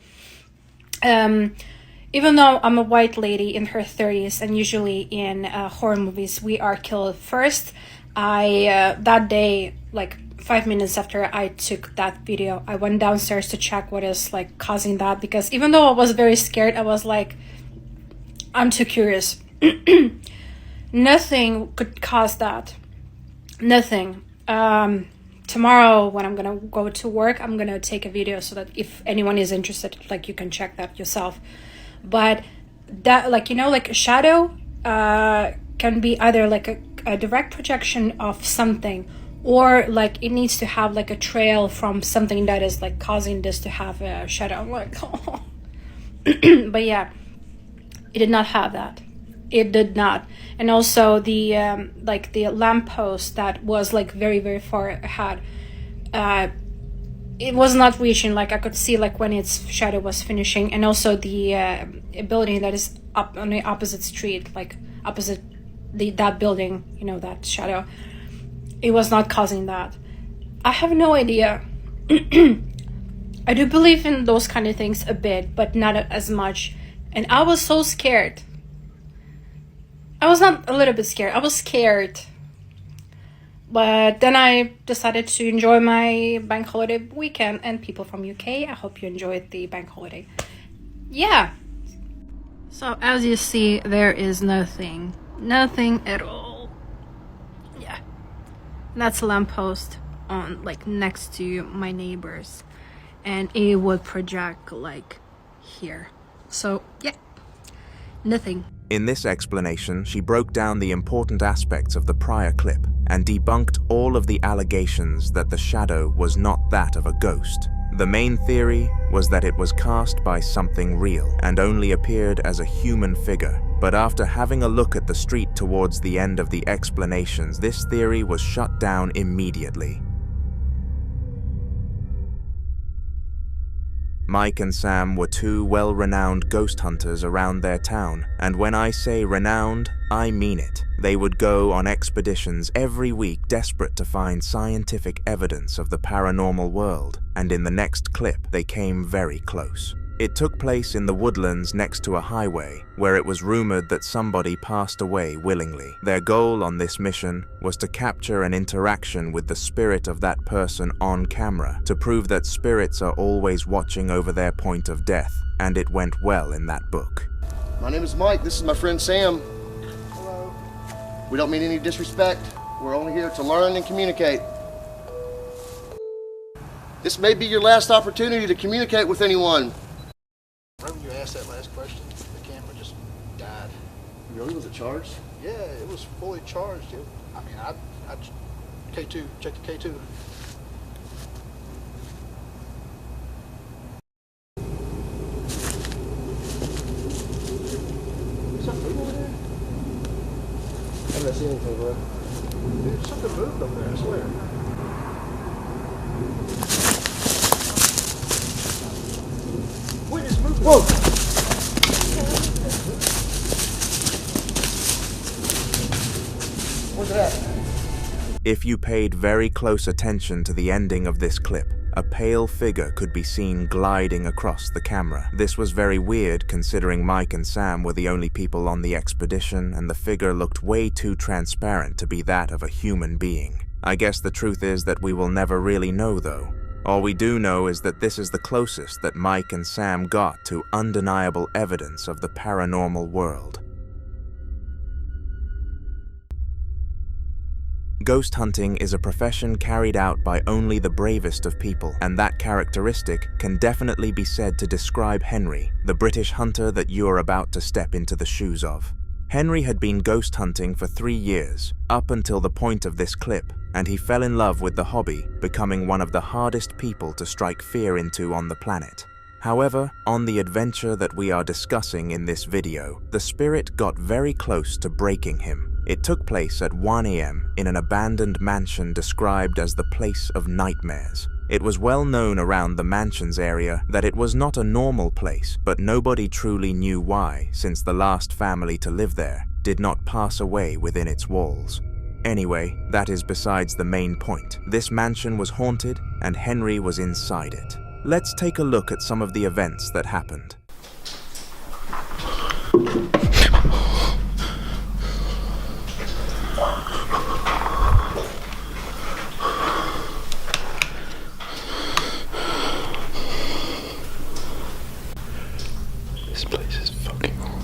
Even though I'm a white lady in her 30s, and usually in horror movies we are killed first, I that day, like 5 minutes after I took that video, I went downstairs to check what is like causing that, because even though I was very scared, I was like, I'm too curious. Nothing could cause that. Nothing. Tomorrow when I'm gonna go to work, I'm gonna take a video so that if anyone is interested, like you can check that yourself. But that, like, you know, like a shadow can be either like a direct projection of something, or like it needs to have like a trail from something that is like causing this to have a shadow. I'm like, oh. But yeah, it did not have that. It did not. And also the like the lamppost that was like very, very far ahead, it was not reaching, like I could see like when its shadow was finishing. And also the building that is up on the opposite street, like opposite that building, you know, that shadow, it was not causing that. I have no idea. I do believe in those kind of things a bit, but not as much. And I was so scared. I was not a little bit scared, I was scared. But then I decided to enjoy my bank holiday weekend. And people from UK, I hope you enjoyed the bank holiday. Yeah. So as you see, there is nothing. Nothing at all. Yeah. That's a lamppost on like next to my neighbors. And it would project like here. So yeah, nothing. In this explanation, she broke down the important aspects of the prior clip and debunked all of the allegations that the shadow was not that of a ghost. The main theory was that it was cast by something real and only appeared as a human figure. But after having a look at the street towards the end of the explanations, this theory was shut down immediately. Mike and Sam were 2 well-renowned ghost hunters around their town, and when I say renowned, I mean it. They would go on expeditions every week, desperate to find scientific evidence of the paranormal world, and in the next clip, they came very close. It took place in the woodlands next to a highway, where it was rumored that somebody passed away willingly. Their goal on this mission was to capture an interaction with the spirit of that person on camera, to prove that spirits are always watching over their point of death, and it went well in that book. My name is Mike, this is my friend Sam. Hello. We don't mean any disrespect, we're only here to learn and communicate. This may be your last opportunity to communicate with anyone. Right when you asked that last question, the camera just died. Really? Was it charged? Yeah, it was fully charged. I mean, I K2, check the K2. Is that food over there? I haven't seen anything, bro. Dude, something moved over there, I swear. Whoa! Where's it at? If you paid very close attention to the ending of this clip, a pale figure could be seen gliding across the camera. This was very weird considering Mike and Sam were the only people on the expedition and the figure looked way too transparent to be that of a human being. I guess the truth is that we will never really know though. All we do know is that this is the closest that Mike and Sam got to undeniable evidence of the paranormal world. Ghost hunting is a profession carried out by only the bravest of people, and that characteristic can definitely be said to describe Henry, the British hunter that you are about to step into the shoes of. Henry had been ghost hunting for 3 years, up until the point of this clip, and he fell in love with the hobby, becoming one of the hardest people to strike fear into on the planet. However, on the adventure that we are discussing in this video, the spirit got very close to breaking him. It took place at 1 AM in an abandoned mansion described as the place of nightmares. It was well known around the mansion's area that it was not a normal place, but nobody truly knew why, since the last family to live there did not pass away within its walls. Anyway, that is besides the main point. This mansion was haunted, and Henry was inside it. Let's take a look at some of the events that happened. This place is fucking horrible.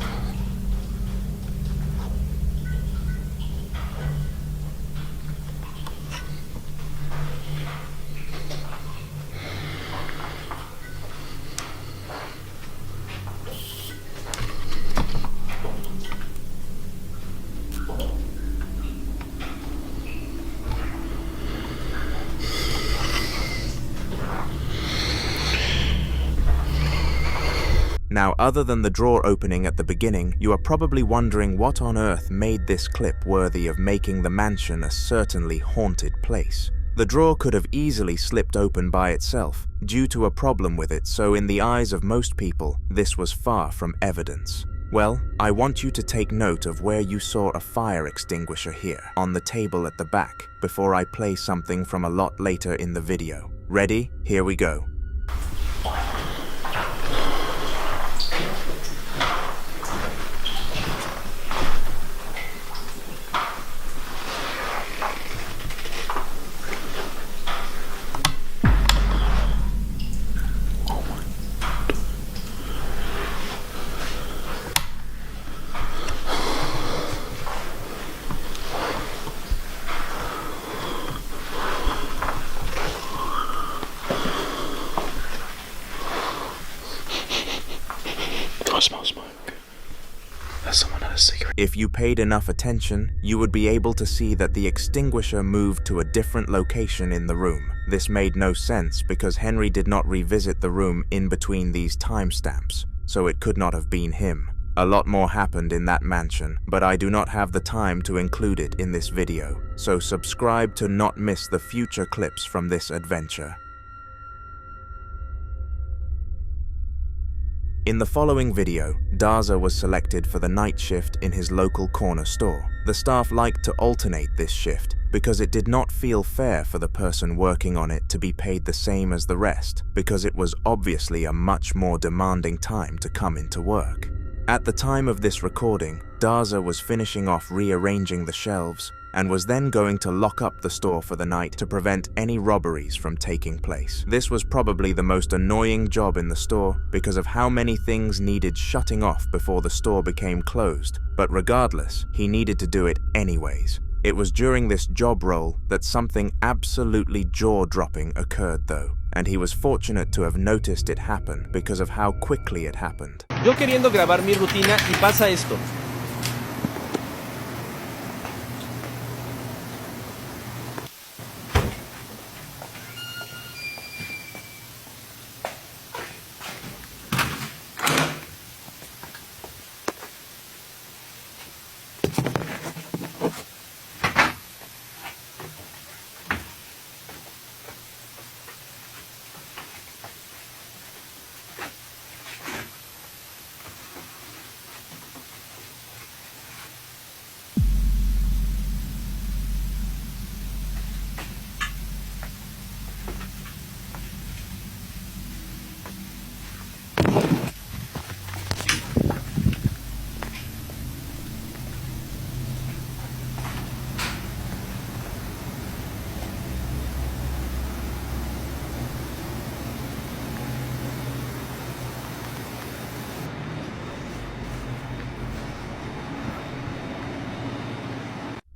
Now, other than the drawer opening at the beginning, you are probably wondering what on earth made this clip worthy of making the mansion a certainly haunted place. The drawer could have easily slipped open by itself, due to a problem with it, so in the eyes of most people, this was far from evidence. Well, I want you to take note of where you saw a fire extinguisher here, on the table at the back, before I play something from a lot later in the video. Ready? Here we go. I smell smoke. That's someone had a cigarette. If you paid enough attention, you would be able to see that the extinguisher moved to a different location in the room. This made no sense because Henry did not revisit the room in between these timestamps, so it could not have been him. A lot more happened in that mansion, but I do not have the time to include it in this video, so subscribe to not miss the future clips from this adventure. In the following video, Daza was selected for the night shift in his local corner store. The staff liked to alternate this shift because it did not feel fair for the person working on it to be paid the same as the rest, because it was obviously a much more demanding time to come into work. At the time of this recording, Daza was finishing off rearranging the shelves and was then going to lock up the store for the night to prevent any robberies from taking place. This was probably the most annoying job in the store because of how many things needed shutting off before the store became closed, but regardless, he needed to do it anyways. It was during this job role that something absolutely jaw-dropping occurred though, and he was fortunate to have noticed it happen because of how quickly it happened. Yo queriendo grabar mi rutina y pasa esto.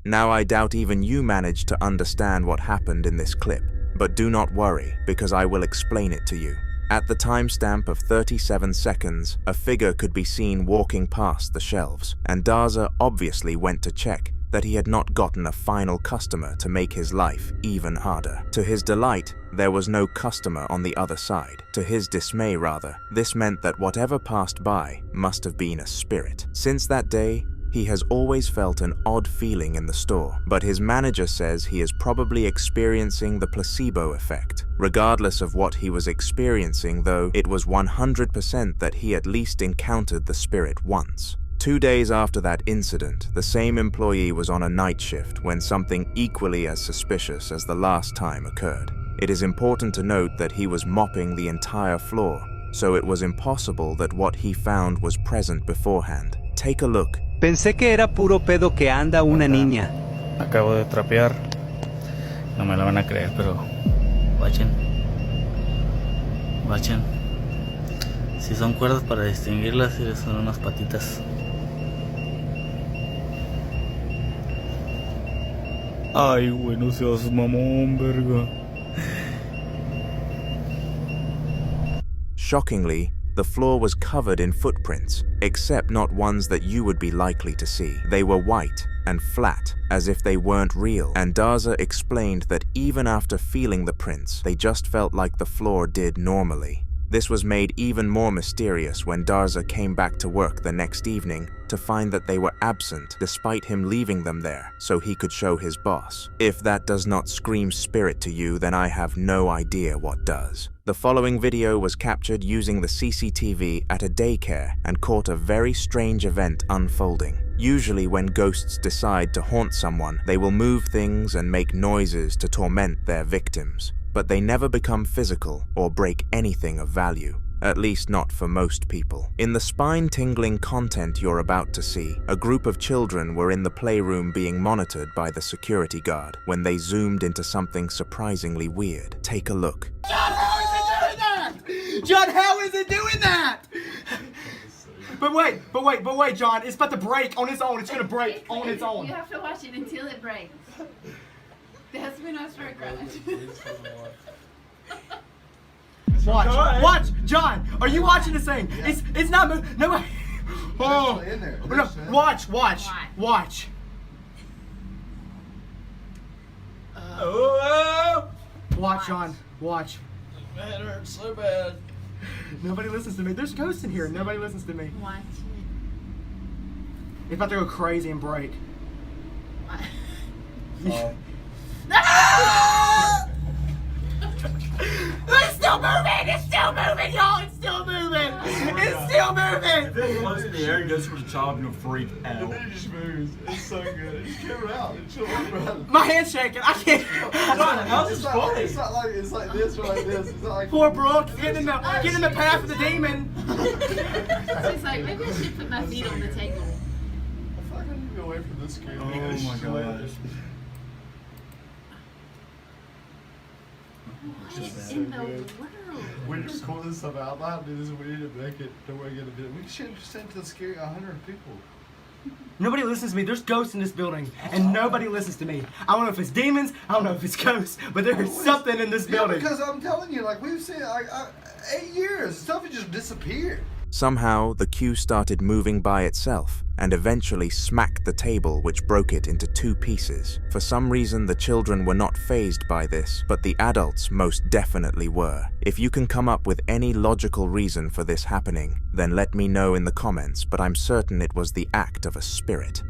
Now I doubt even you managed to understand what happened in this clip, but do not worry, because I will explain it to you. At the timestamp of 37 seconds, a figure could be seen walking past the shelves, and Darza obviously went to check that he had not gotten a final customer to make his life even harder. To his delight, there was no customer on the other side. To his dismay, rather, this meant that whatever passed by must have been a spirit. Since that day, he has always felt an odd feeling in the store, but his manager says he is probably experiencing the placebo effect. Regardless of what he was experiencing, though, it was 100% that he at least encountered the spirit once. 2 days after that incident, the same employee was on a night shift when something equally as suspicious as the last time occurred. It is important to note that he was mopping the entire floor, so it was impossible that what he found was present beforehand. Take a look. Pensé que era puro pedo que anda una niña. Acabo de trapear. No me lo van a creer, pero guachen. Guachen. Si son cuerdas para distinguirlas, si son unas patitas. Ay, güey, no seas mamón, verga. Shockingly, the floor was covered in footprints, except not ones that you would be likely to see. They were white and flat, as if they weren't real, and Darza explained that even after feeling the prints, they just felt like the floor did normally. This was made even more mysterious when Darza came back to work the next evening to find that they were absent despite him leaving them there so he could show his boss. If that does not scream spirit to you, then I have no idea what does. The following video was captured using the CCTV at a daycare and caught a very strange event unfolding. Usually when ghosts decide to haunt someone, they will move things and make noises to torment their victims. But they never become physical or break anything of value, at least not for most people. In the spine-tingling content you're about to see, a group of children were in the playroom being monitored by the security guard when they zoomed into something surprisingly weird. Take a look. John, how is it doing that? But wait, John, it's about to break on its own. It's gonna break on its own. You have to watch it until it breaks. That's when I start crying. Watch, John. Are you watching this thing? Yeah. It's not moving. No. Oh, in there. No, watch. Watch, John. Watch. That hurts so bad. Nobody listens to me. There's ghosts in here. Nobody listens to me. Watch it. It's about to go crazy and break. It's still moving! It's still moving, y'all! It's still moving! It's still moving! If it floats in the air, it goes for the child and freak out. It just moves. It's so good. It's coming out. It's chilling. My hand's shaking. I can't. How's this funny? It's not like this or like this. It's not like poor Brooke, get in the path of the demon. She's like, maybe I should put my feet on the table. I feel like I need to be away from this scary. Oh my gosh. What in the world? We just record this stuff out loud, dude. This is we need to make it to where we get a bit. We should have sent to the scary 100 people. Nobody listens to me. There's ghosts in this building, and nobody listens to me. I don't know if it's demons. I don't know if it's ghosts, but there is something in this building. Because I'm telling you, like we've seen, like 8 years, stuff just disappeared. Somehow, the queue started moving by itself and eventually smacked the table, which broke it into 2 pieces. For some reason, the children were not fazed by this, but the adults most definitely were. If you can come up with any logical reason for this happening, then let me know in the comments, but I'm certain it was the act of a spirit.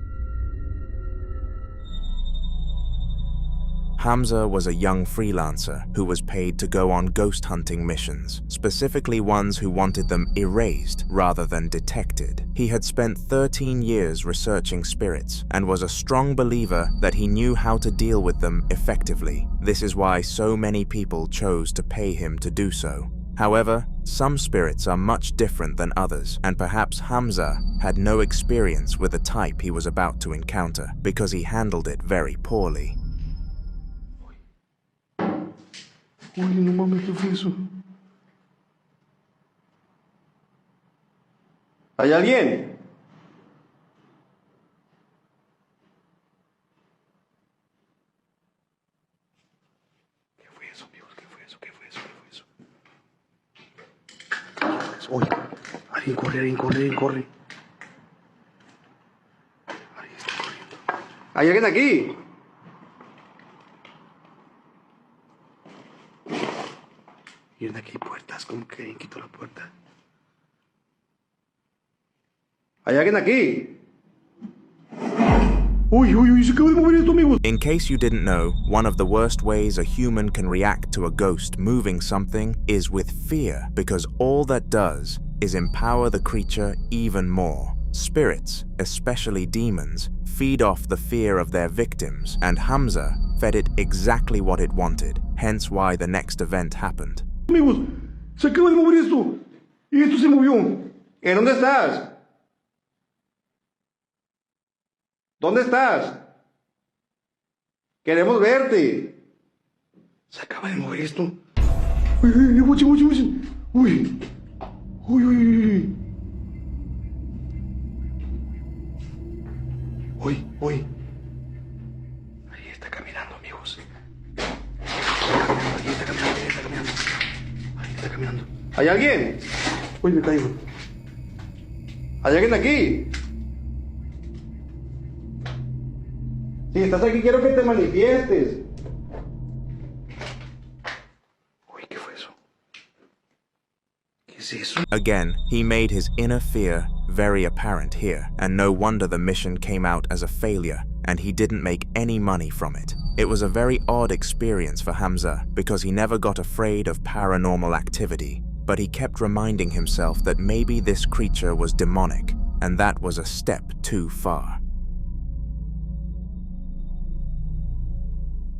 Hamza was a young freelancer who was paid to go on ghost hunting missions, specifically ones who wanted them erased rather than detected. He had spent 13 years researching spirits and was a strong believer that he knew how to deal with them effectively. This is why so many people chose to pay him to do so. However, some spirits are much different than others, and perhaps Hamza had no experience with the type he was about to encounter because he handled it very poorly. Uy, no mames, ¿qué fue eso? ¿Hay alguien? Uy, alguien corre, alguien corre, alguien corre. Alguien está corriendo. ¿Hay alguien aquí? Miren, aquí hay puertas, como que alguien quitó la puerta. ¿Hay alguien aquí? Uy, uy, uy, se acaba de mover esto, amigos. In case you didn't know, one of the worst ways a human can react to a ghost moving something is with fear, because all that does is empower the creature even more. Spirits, especially demons, feed off the fear of their victims, and Hamza fed it exactly what it wanted, hence why the next event happened. Amigos, se acaba de mover esto. Y esto se movió. ¿En dónde estás? ¿Dónde estás? Queremos verte. Se acaba de mover esto. Uy, uy, uy, uy, uy. Uy, uy, uy. Uy, uy. Ahí está caminando, amigos. Ahí está caminando, ahí está caminando. Ahí está caminando. ¿Hay alguien? Uy, me caigo. ¿Hay alguien aquí? Si estás aquí, quiero que te manifiestes. Uy, ¿qué fue eso? ¿Qué es eso? Again, he made his inner fear very apparent here, and no wonder the mission came out as a failure, and he didn't make any money from it. It was a very odd experience for Hamza, because he never got afraid of paranormal activity, but he kept reminding himself that maybe this creature was demonic, and that was a step too far.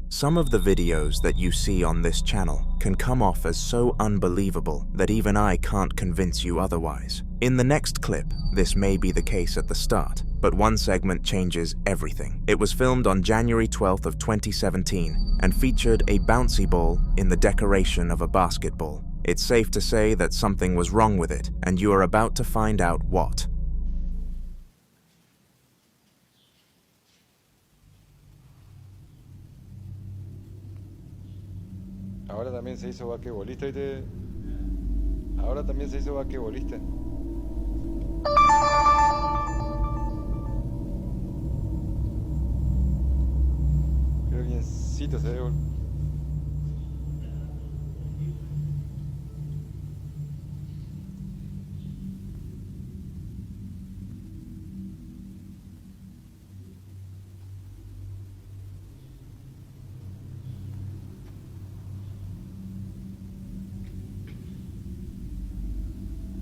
Some of the videos that you see on this channel can come off as so unbelievable that even I can't convince you otherwise. In the next clip, this may be the case at the start, but one segment changes everything. It was filmed on January 12th of 2017 and featured a bouncy ball in the decoration of a basketball. It's safe to say that something was wrong with it, and you are about to find out what. Ahora también se hizo basquetbolista, ¿viste? Ahora también se hizo basquetbolista. Creo biencito se ve.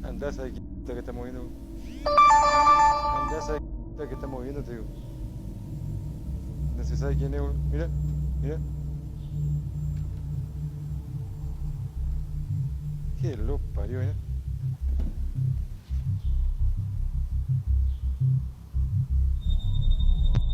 Andás ahí que está moviendo. Andás ahí que está moviendo, te digo. No se sabe quién es, bro. Mira, mira. Qué lo parió, ¿eh?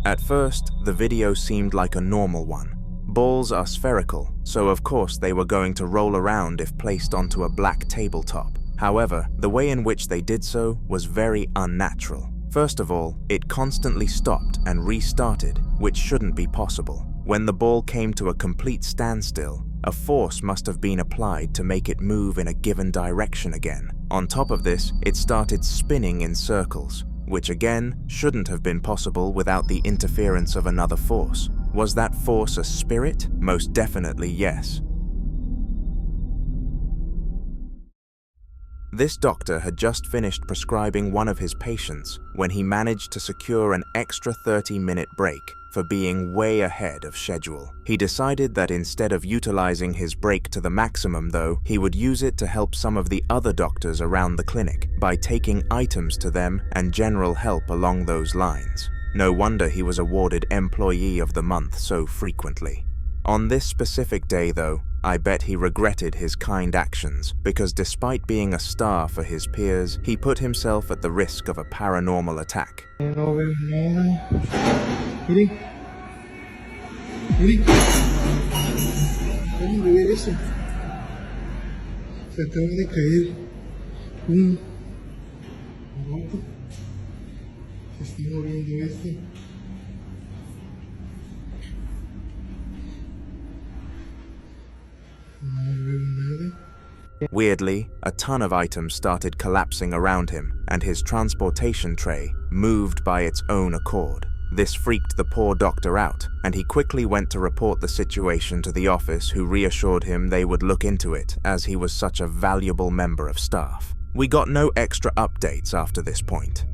At first, the video seemed like a normal one. Balls are spherical, so of course they were going to roll around if placed onto a black tabletop. However, the way in which they did so was very unnatural. First of all, it constantly stopped and restarted, which shouldn't be possible. When the ball came to a complete standstill, a force must have been applied to make it move in a given direction again. On top of this, it started spinning in circles, which again shouldn't have been possible without the interference of another force. Was that force a spirit? Most definitely yes. This doctor had just finished prescribing one of his patients when he managed to secure an extra 30-minute break for being way ahead of schedule. He decided that instead of utilizing his break to the maximum though, he would use it to help some of the other doctors around the clinic by taking items to them and general help along those lines. No wonder he was awarded Employee of the Month so frequently. On this specific day though, I bet he regretted his kind actions, because despite being a star for his peers, he put himself at the risk of a paranormal attack. No veo nada. Miren. Miren. Miren de ver eso. Se acaba de caer un roco. Se está moviendo este. No veo nada. Weirdly, a ton of items started collapsing around him, and his transportation tray moved by its own accord. This freaked the poor doctor out, and he quickly went to report the situation to the office, who reassured him they would look into it, as he was such a valuable member of staff. We got no extra updates after this point.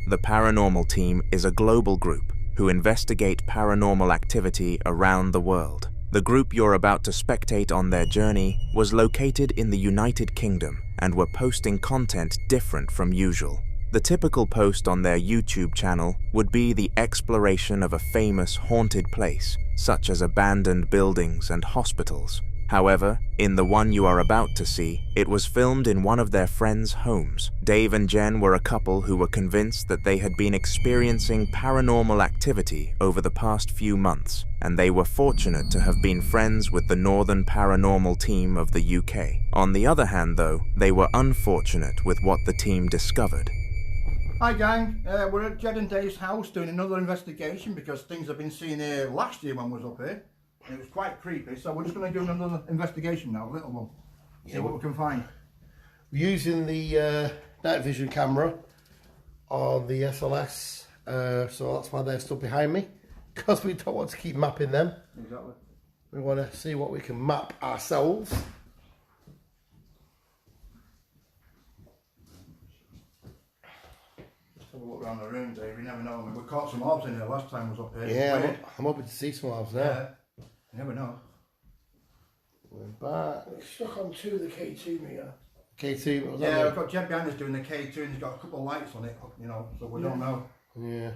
The paranormal team is a global group who investigate paranormal activity around the world. The group you're about to spectate on their journey was located in the United Kingdom and were posting content different from usual. The typical post on their YouTube channel would be the exploration of a famous haunted place, such as abandoned buildings and hospitals. However, in the one you are about to see, it was filmed in one of their friends' homes. Dave and Jen were a couple who were convinced that they had been experiencing paranormal activity over the past few months, and they were fortunate to have been friends with the Northern Paranormal team of the UK. On the other hand, though, they were unfortunate with what the team discovered. Hi gang, we're at Jed and Dave's house doing another investigation because things have been seen here last year when we was up here. It was quite creepy, so we're just going to do another investigation now, a little one. See what we can find. We're using the night vision camera on the SLS, so that's why they're stood behind me, because we don't want to keep mapping them. Exactly. We want to see what we can map ourselves. Just have a look around the room, Dave, you never know. We caught some orbs in here last time we was up here. Yeah, I'm hoping to see some orbs now. Yeah. You never know. We're back. It's stuck on two of the K2 meter. K2, what was that? Yeah, we've got Jed behind us doing the K2 and he's got a couple of lights on it, you know, so we don't know. Yeah.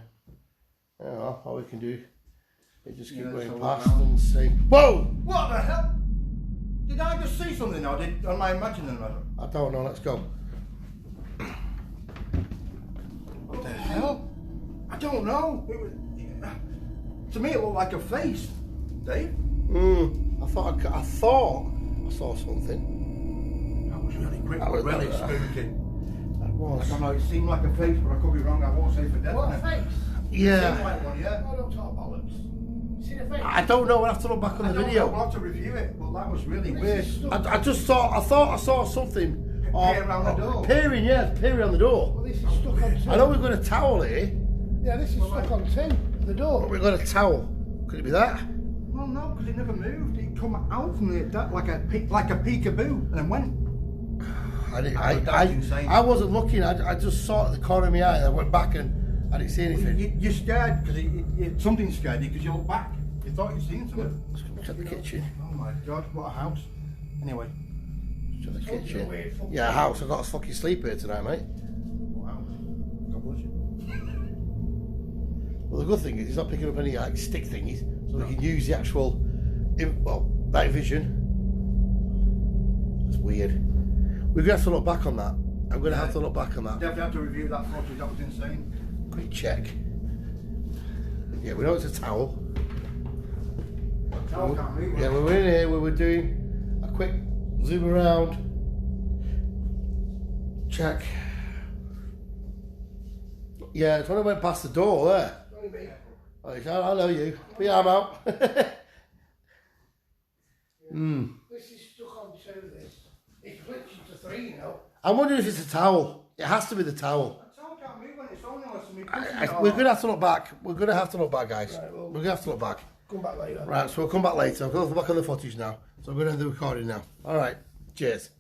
Well, all we can do is just keep going so past and see. Whoa! What the hell? Did I just see something or am I imagining it? I don't know, let's go. What the hell? I don't know. It was, to me it looked like a face. Dave? I thought I saw something. That was really quick, That was really better. spooky. That was. I don't know, it seemed like a face, but I could be wrong, I won't say for definite. What a face? Yeah. It seemed like one, yeah. I don't talk bollocks. You seen a face? I don't know, we'll have to look back on the video. We'll have to review it, but that was really weird. I just thought I saw something. Peering around the door. Peering, yeah, peering on the door. Well, this is stuck on two. I know we've got a towel here. Yeah, this is stuck on two. The door. But we've got a towel. Could it be that? Well, no, because it never moved. It come out from the like a peekaboo and then went. I wasn't looking. I just saw it at the corner of my eye and I went back and I didn't see anything. You're scared because something scared you because you look back. You thought you'd seen something. Let's go check the kitchen. Oh my God, what a house. Anyway. Check the kitchen. Yeah, a house. I've got to fucking sleep here tonight, mate. Wow. God bless you. Well, the good thing is he's not picking up any like stick thingies, so we can use the actual, night vision. That's weird. We're gonna have to look back on that. I'm gonna have to look back on that. Definitely have to review that footage. That was insane. Quick check. Yeah, we know it's a towel. Towel can't move. Yeah, we were in here. We were doing a quick zoom around. Check. Yeah, it's when I went past the door there. I know you. Put your arm out. This is stuck on two, this. It's glitching to three now. I'm wondering if it's a towel. It has to be the towel. The towel can't move when it's on unless we We're going to have to look back. We're going to have to look back, guys. Right, well, we're going to have to look back. Come back later. Right, so we'll come back later. I'm going to look back on the footage now. So I'm going to end the recording now. All right. Cheers.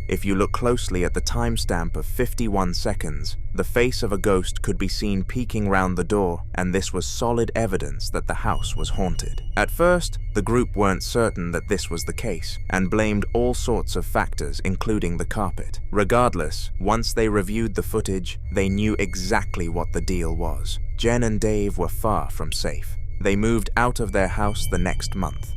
If you look closely at the timestamp of 51 seconds, the face of a ghost could be seen peeking round the door, and this was solid evidence that the house was haunted. At first, the group weren't certain that this was the case, and blamed all sorts of factors, including the carpet. Regardless, once they reviewed the footage, they knew exactly what the deal was. Jen and Dave were far from safe. They moved out of their house the next month.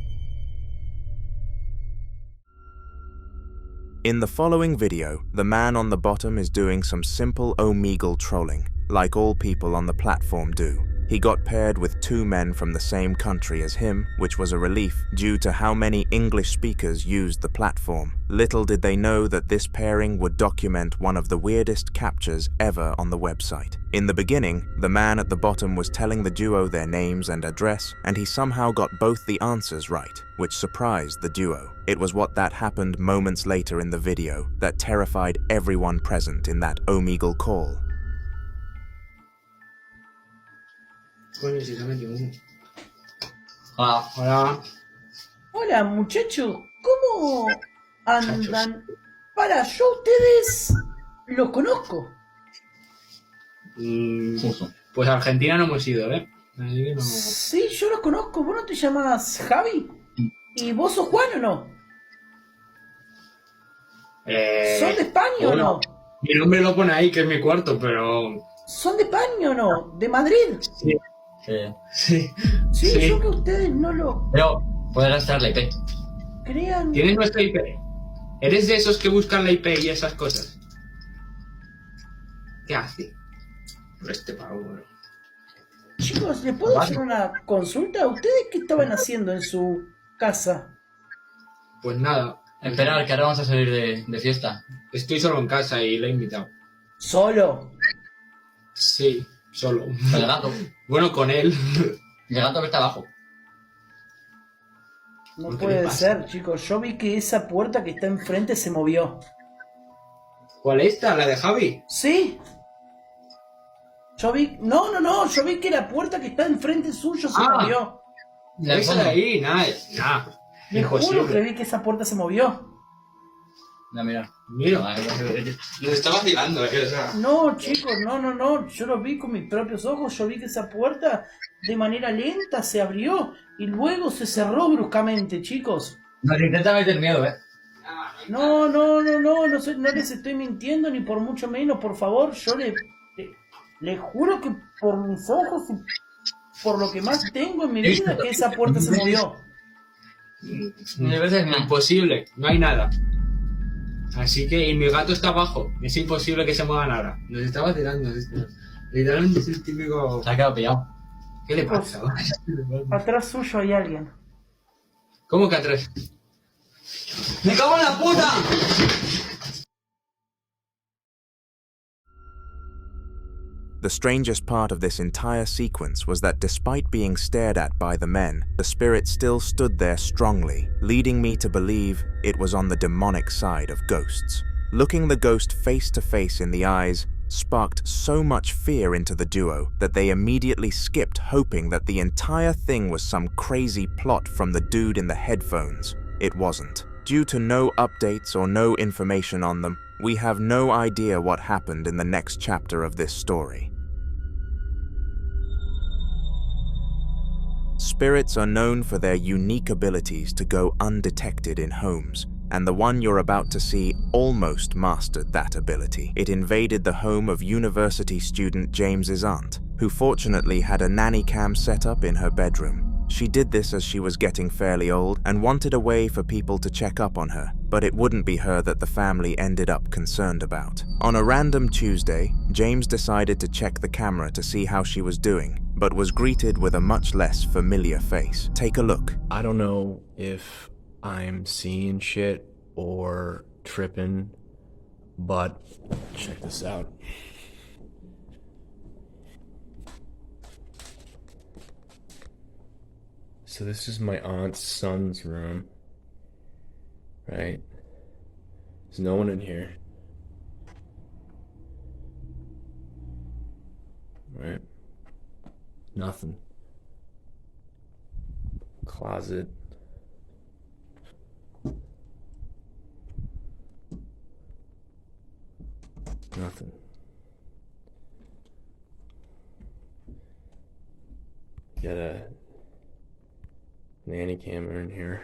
In the following video, the man on the bottom is doing some simple Omegle trolling, like all people on the platform do. He got paired with 2 men from the same country as him, which was a relief due to how many English speakers used the platform. Little did they know that this pairing would document one of the weirdest captures ever on the website. In the beginning, the man at the bottom was telling the duo their names and address, and he somehow got both the answers right, which surprised the duo. It was what that happened moments later in the video that terrified everyone present in that Omegle call. Hola. Hola. Hola muchachos, ¿cómo andan? Para, yo a ustedes los conozco. Pues a Argentina no hemos ido, ¿eh? Así que no... Sí, yo los conozco. ¿Vos no te llamas Javi? ¿Y vos sos Juan o no? ¿Son de España o no? Mi nombre lo pone ahí, que es mi cuarto, pero... ¿Son de España o no? ¿De Madrid? Sí. Sí, yo que ustedes no lo Pero, puedes gastar la IP. crean. ¿Tienes nuestra IP? ¿Eres de esos que buscan la IP y esas cosas? ¿Qué hace? Por este pago, bro. Chicos, ¿les puedo hacer una consulta? ¿Ustedes qué estaban haciendo en su casa? Pues nada. Esperar, que ahora vamos a salir de fiesta. Estoy solo en casa y le he invitado. ¿Solo? Sí, solo. ¿Con el gato? Bueno, con él. Y el gato que está abajo. No ¿Qué le puede pasa? ser, chicos. Yo vi que esa puerta que está enfrente se movió. ¿Cuál esta? ¿La de Javi? ¿Sí? Yo vi... No. Yo vi que la puerta que está enfrente suyo se movió. Esa de ahí, nada. Les juro Imposible. que vi que esa puerta se movió. No, mira. Mira, nos está vacilando, o sea. No, chicos, no. Yo lo vi con mis propios ojos. Yo vi que esa puerta de manera lenta se abrió y luego se cerró bruscamente, chicos. Nos intenta meter miedo, ¿eh? No les estoy mintiendo ni por mucho menos, por favor. Yo le juro que por mis ojos y por lo que más tengo en mi vida que esa puerta se movió. Imposible, no hay nada. Así que, y mi gato está abajo. Es imposible que se mueva nada. Nos está vacilando. Literalmente es el típico... Se ha quedado pillado. ¿Qué le pasa? Atrás suyo hay alguien. ¿Cómo que atrás? ¡Me cago en la puta! The strangest part of this entire sequence was that despite being stared at by the men, the spirit still stood there strongly, leading me to believe it was on the demonic side of ghosts. Looking the ghost face to face in the eyes sparked so much fear into the duo that they immediately skipped, hoping that the entire thing was some crazy plot from the dude in the headphones. It wasn't. Due to no updates or no information on them, we have no idea what happened in the next chapter of this story. Spirits are known for their unique abilities to go undetected in homes, and the one you're about to see almost mastered that ability. It invaded the home of university student James's aunt, who fortunately had a nanny cam set up in her bedroom. She did this as she was getting fairly old and wanted a way for people to check up on her, but it wouldn't be her that the family ended up concerned about. On a random Tuesday, James decided to check the camera to see how she was doing, but was greeted with a much less familiar face. Take a look. I don't know if I'm seeing shit or tripping, but check this out. So this is my aunt's son's room, right? There's no one in here. Right? Nothing. Closet. Nothing. Got a nanny camera in here.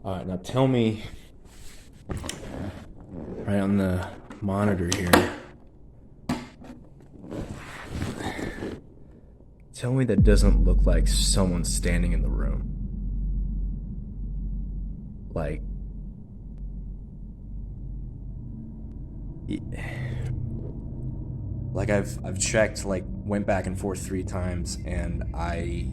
Alright, now tell me, right on the monitor here, tell me that doesn't look like someone standing in the room. Like I've checked, like went back and forth 3 times, and I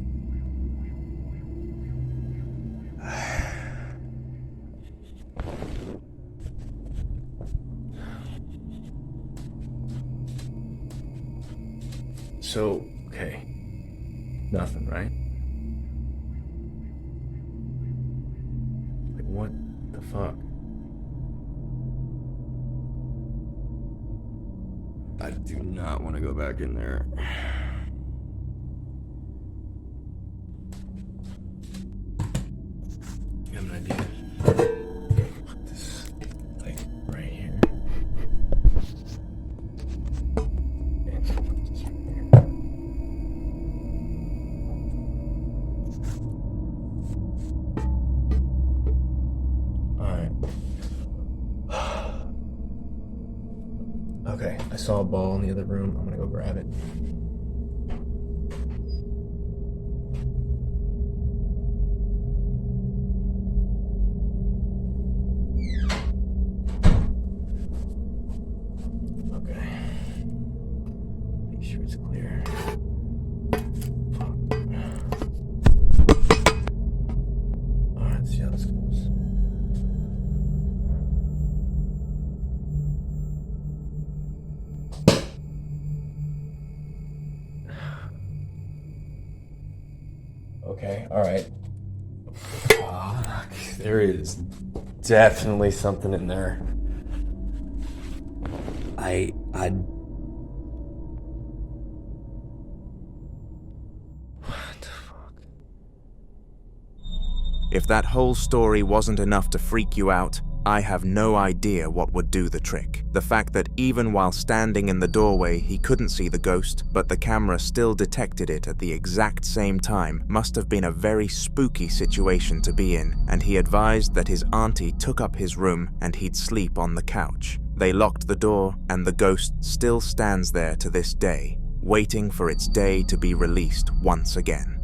So, okay. Nothing, right? Like, what the fuck? I do not want to go back in there. I have an idea. Put this, like, right here. And put this right here. Alright. Okay, I saw a ball in the other room. I'm gonna go grab it. Okay. Make sure it's clear. Alright, let's see how this goes. Okay, alright. Fuck, there is definitely something in there. If that whole story wasn't enough to freak you out, I have no idea what would do the trick. The fact that even while standing in the doorway he couldn't see the ghost, but the camera still detected it at the exact same time, must have been a very spooky situation to be in, and he advised that his auntie took up his room and he'd sleep on the couch. They locked the door, and the ghost still stands there to this day, waiting for its day to be released once again.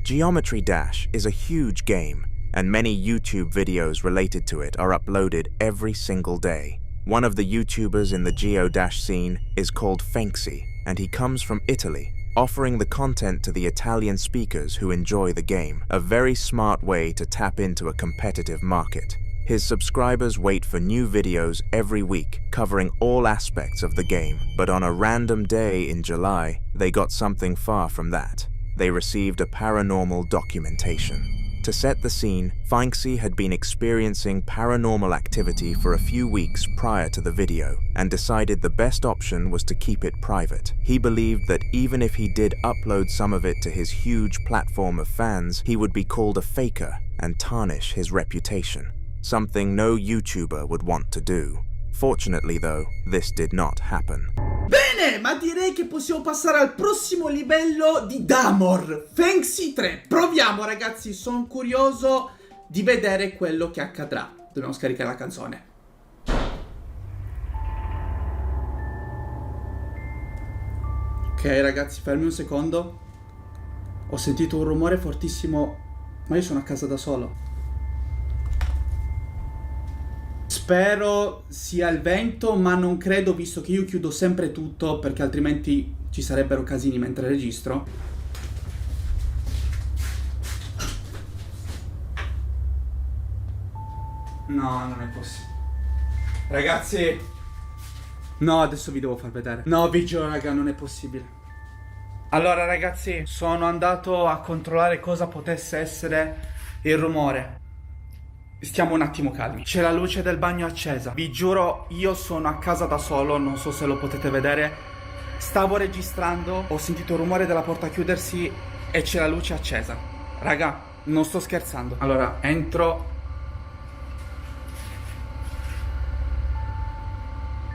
Geometry Dash is a huge game, and many YouTube videos related to it are uploaded every single day. One of the YouTubers in the Geodash scene is called Fanksy, and he comes from Italy, offering the content to the Italian speakers who enjoy the game, a very smart way to tap into a competitive market. His subscribers wait for new videos every week, covering all aspects of the game, but on a random day in July, they got something far from that. They received a paranormal documentation. To set the scene, Fanksy had been experiencing paranormal activity for a few weeks prior to the video, and decided the best option was to keep it private. He believed that even if he did upload some of it to his huge platform of fans, he would be called a faker and tarnish his reputation, something no YouTuber would want to do. Fortunately though, this did not happen. Bene, ma direi che possiamo passare al prossimo livello di Damor, Fanksy 3. Proviamo ragazzi, sono curioso di vedere quello che accadrà. Dobbiamo scaricare la canzone. Ok ragazzi, fermi un secondo. Ho sentito un rumore fortissimo, ma io sono a casa da solo. Spero sia il vento, ma non credo, visto che io chiudo sempre tutto, perché altrimenti ci sarebbero casini mentre registro. No, non è possibile. Ragazzi, no, adesso vi devo far vedere. No, vi giuro raga, non è possibile. Allora ragazzi, sono andato a controllare cosa potesse essere il rumore. Stiamo un attimo calmi. C'è la luce del bagno accesa. Vi giuro, io sono a casa da solo, non so se lo potete vedere. Stavo registrando, ho sentito il rumore della porta chiudersi e c'è la luce accesa. Raga, non sto scherzando. Allora, entro.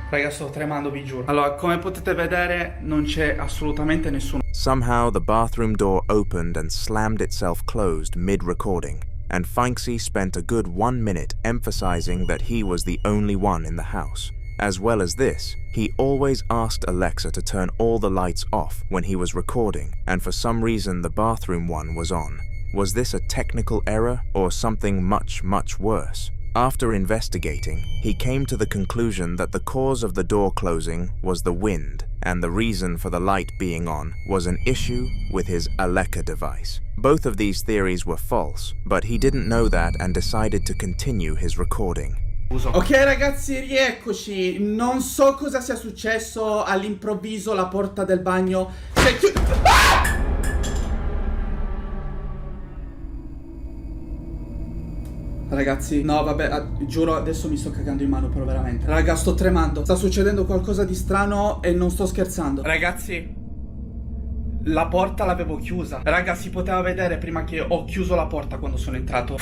Raga, sto tremando, vi giuro. Allora, come potete vedere, non c'è assolutamente nessuno. Somehow the bathroom door opened and slammed itself closed mid-recording, and Fanksy spent a good 1 minute emphasizing that he was the only one in the house. As well as this, he always asked Alexa to turn all the lights off when he was recording, and for some reason the bathroom one was on. Was this a technical error or something much, much worse? After investigating, he came to the conclusion that the cause of the door closing was the wind, and the reason for the light being on was an issue with his Aleka device. Both of these theories were false, but he didn't know that and decided to continue his recording. Ok ragazzi, rieccoci. Non so cosa sia successo, all'improvviso la porta del bagno si è chiusa. Ragazzi, no vabbè, giuro adesso mi sto cagando in mano però veramente. Raga, sto tremando. Sta succedendo qualcosa di strano e non sto scherzando. Ragazzi, la porta l'avevo chiusa. Raga, si poteva vedere prima che ho chiuso la porta quando sono entrato.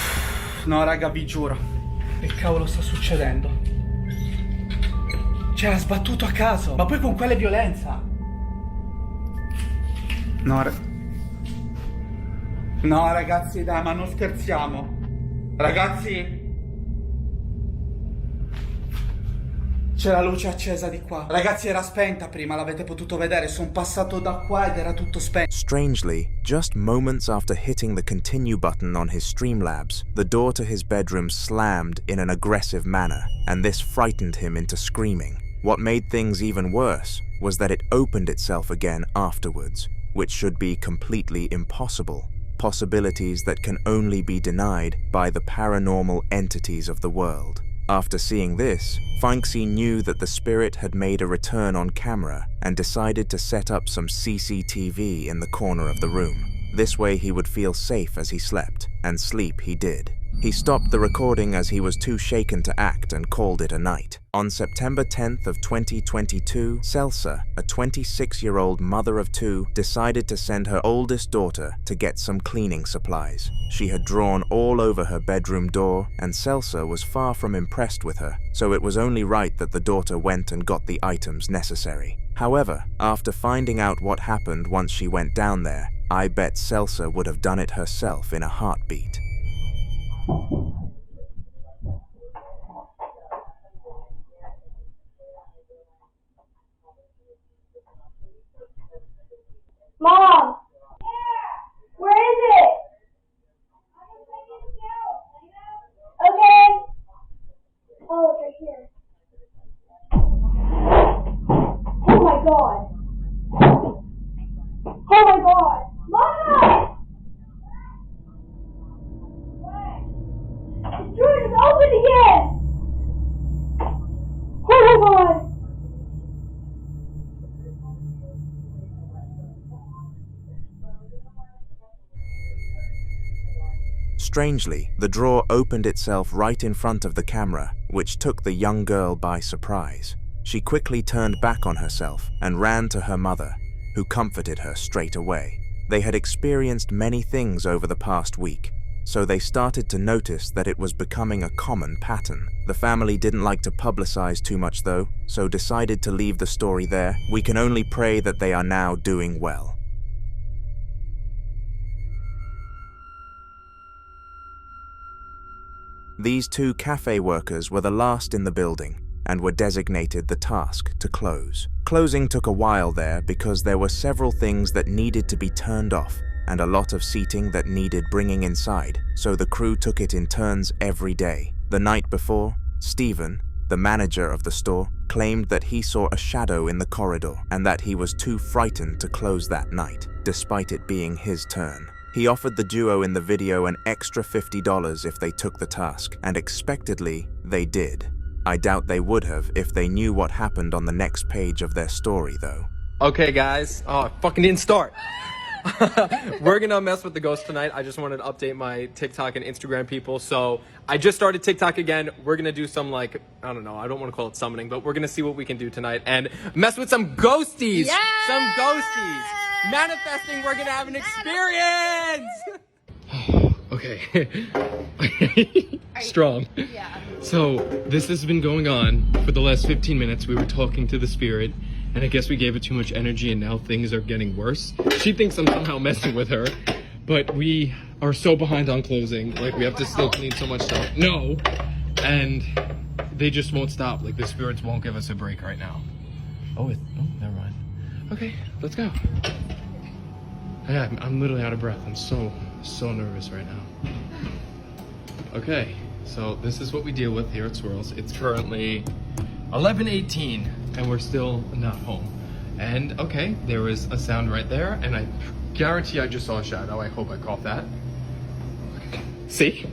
No raga, vi giuro. Che cavolo sta succedendo? Cioè, ha sbattuto a caso. Ma poi con quale violenza? No ragazzi, dai, ma non scherziamo. Ragazzi, c'è la luce accesa di qua. Ragazzi, era spenta prima, l'avete potuto vedere. Sono passato da qua ed era tutto spento. Strangely, just moments after hitting the continue button on his Streamlabs, the door to his bedroom slammed in an aggressive manner, and this frightened him into screaming. What made things even worse was that it opened itself again afterwards, which should be completely impossible. Possibilities that can only be denied by the paranormal entities of the world. After seeing this, Fanxi knew that the spirit had made a return on camera and decided to set up some CCTV in the corner of the room. This way he would feel safe as he slept, and sleep he did. He stopped the recording as he was too shaken to act and called it a night. On September 10th of 2022, Celsa, a 26-year-old mother of two, decided to send her oldest daughter to get some cleaning supplies. She had drawn all over her bedroom door, and Celsa was far from impressed with her, so it was only right that the daughter went and got the items necessary. However, after finding out what happened once she went down there, I bet Celsa would have done it herself in a heartbeat. Mom! Where is it? Okay. Oh, it's right here. Oh my god. Oh my god. Mom! The door is open again! Oh my god! Strangely, the drawer opened itself right in front of the camera, which took the young girl by surprise. She quickly turned back on herself and ran to her mother, who comforted her straight away. They had experienced many things over the past week, so they started to notice that it was becoming a common pattern. The family didn't like to publicize too much though, so decided to leave the story there. We can only pray that they are now doing well. These two cafe workers were the last in the building and were designated the task to close. Closing took a while there because there were several things that needed to be turned off and a lot of seating that needed bringing inside, so the crew took it in turns every day. The night before, Stephen, the manager of the store, claimed that he saw a shadow in the corridor and that he was too frightened to close that night, despite it being his turn. He offered the duo in the video an extra $50 if they took the task, and expectedly, they did. I doubt they would have if they knew what happened on the next page of their story, though. Okay, guys. Oh, I fucking didn't start. We're gonna mess with the ghost tonight. I just wanted to update my TikTok and Instagram people. So I just started TikTok again. We're gonna do some, like, I don't know, I don't want to call it summoning, but we're gonna see what we can do tonight and mess with some ghosties. Yeah! Some ghosties. Manifesting, we're gonna have an experience. Okay. Strong. Yeah. So this has been going on for the last 15 minutes. We were talking to the spirit, and I guess we gave it too much energy, and now things are getting worse. She thinks I'm somehow messing with her, but we are so behind on closing. Like, we have to still clean so much stuff. No. And they just won't stop. Like, the spirits won't give us a break right now. Oh, never mind. Okay, let's go. Yeah, I'm literally out of breath. I'm so nervous right now. Okay, So this is what we deal with here at Swirls. It's currently 11:18 and we're still not home. And okay, there was a sound right there and I guarantee I just saw a shadow. I hope I caught that. See?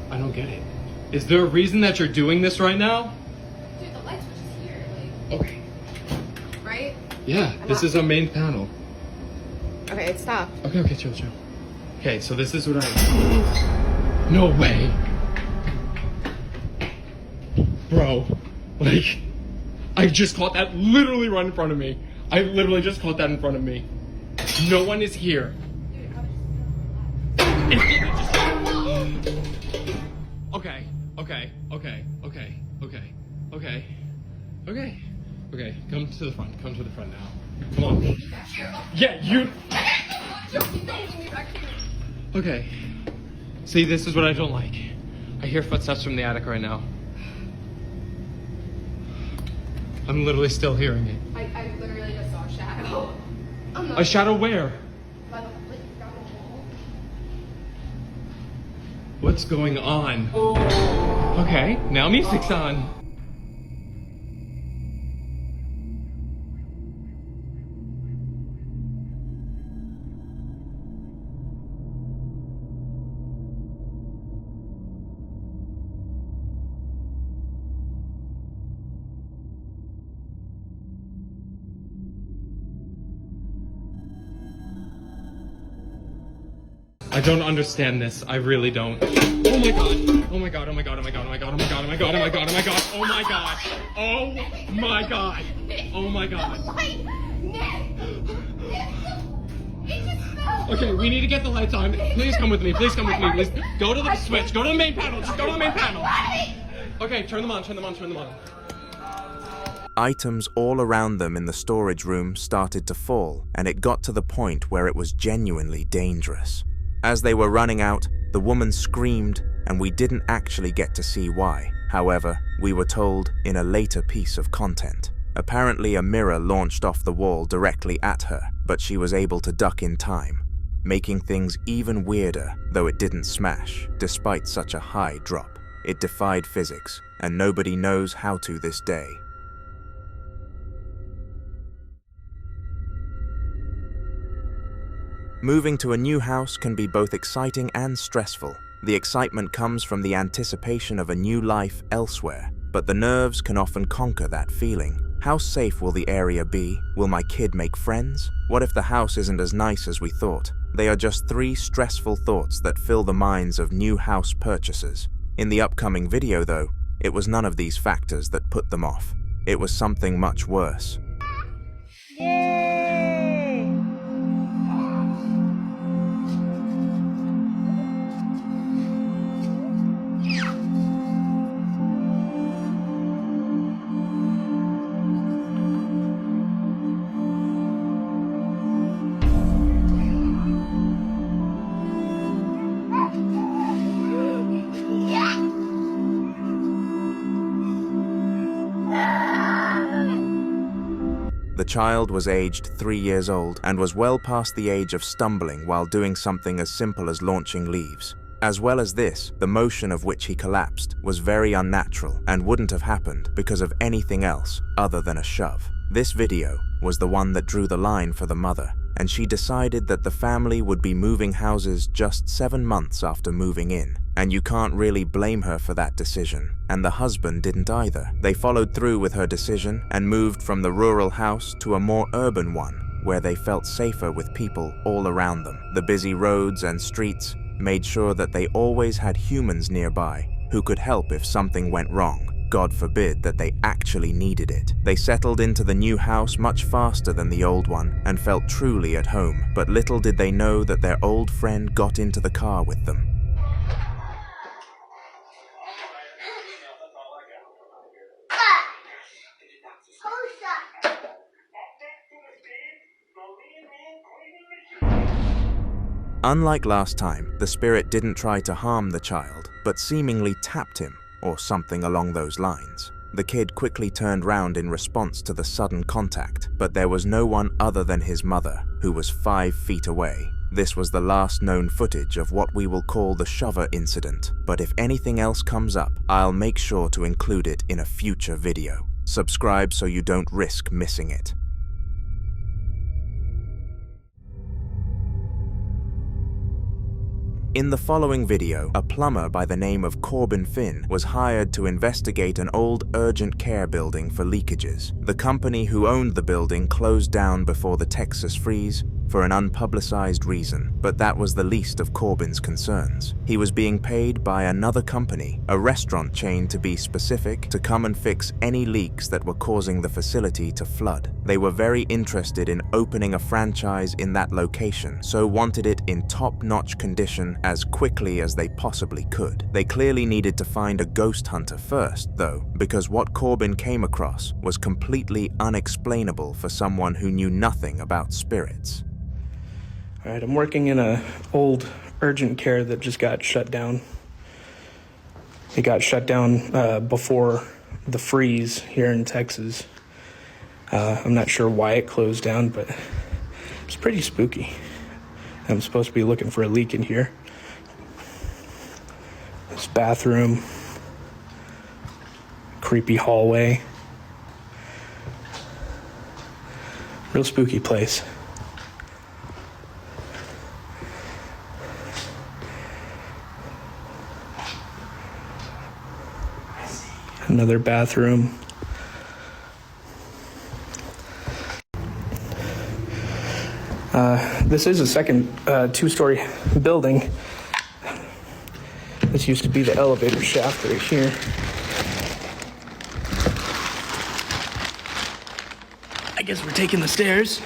I don't get it. Is there a reason that you're doing this right now? Dude, the light switch is here. Like, okay. Right? Yeah, this is our main panel. Okay, it stopped. Okay, chill. Okay, so this is what I... No way. Bro, like, I just caught that literally right in front of me. I literally just caught that in front of me. No one is here. Okay, come to the front now. Come on. Yeah, you... Okay. See, this is what I don't like. I hear footsteps from the attic right now. I'm literally still hearing it. I literally just saw a shadow. A shadow where? By the down the wall. What's going on? Okay, now music's on. I don't understand this. I really don't. Oh my god. Oh my god. Oh my god. Oh my god. Oh my god. Oh my god. Oh my god. Oh my god. Oh my god. Oh my god. Oh my god. Oh my god. Okay, we need to get the lights on. Please come with me. Please come with me. Please go to the switch. Go to the main panel. Just go to the main panel. Okay, turn them on. Turn them on. Turn them on. Items all around them in the storage room started to fall, and it got to the point where it was genuinely dangerous. As they were running out, the woman screamed, and we didn't actually get to see why. However, we were told in a later piece of content. Apparently, a mirror launched off the wall directly at her, but she was able to duck in time, making things even weirder, though it didn't smash, despite such a high drop. It defied physics, and nobody knows how to this day. Moving to a new house can be both exciting and stressful. The excitement comes from the anticipation of a new life elsewhere, but the nerves can often conquer that feeling. How safe will the area be? Will my kid make friends? What if the house isn't as nice as we thought? They are just 3 stressful thoughts that fill the minds of new house purchasers. In the upcoming video, though, it was none of these factors that put them off. It was something much worse. The child was aged 3 years old and was well past the age of stumbling while doing something as simple as launching leaves. As well as this, the motion of which he collapsed was very unnatural and wouldn't have happened because of anything else other than a shove. This video was the one that drew the line for the mother, and she decided that the family would be moving houses just 7 months after moving in. And you can't really blame her for that decision, and the husband didn't either. They followed through with her decision and moved from the rural house to a more urban one, where they felt safer with people all around them. The busy roads and streets made sure that they always had humans nearby who could help if something went wrong. God forbid that they actually needed it. They settled into the new house much faster than the old one and felt truly at home, but little did they know that their old friend got into the car with them. Unlike last time, the spirit didn't try to harm the child, but seemingly tapped him, or something along those lines. The kid quickly turned round in response to the sudden contact, but there was no one other than his mother, who was 5 feet away. This was the last known footage of what we will call the shover incident, but if anything else comes up, I'll make sure to include it in a future video. Subscribe so you don't risk missing it. In the following video, a plumber by the name of Corbin Finn was hired to investigate an old urgent care building for leakages. The company who owned the building closed down before the Texas freeze for an unpublicized reason, but that was the least of Corbin's concerns. He was being paid by another company, a restaurant chain to be specific, to come and fix any leaks that were causing the facility to flood. They were very interested in opening a franchise in that location, so wanted it in top-notch condition as quickly as they possibly could. They clearly needed to find a ghost hunter first, though, because what Corbin came across was completely unexplainable for someone who knew nothing about spirits. All right, I'm working in an old urgent care that just got shut down. It got shut down before the freeze here in Texas. I'm not sure why it closed down, but it's pretty spooky. I'm supposed to be looking for a leak in here. This bathroom, creepy hallway. Real spooky place. Another bathroom. This is a second two-story building. This used to be the elevator shaft right here. I guess we're taking the stairs.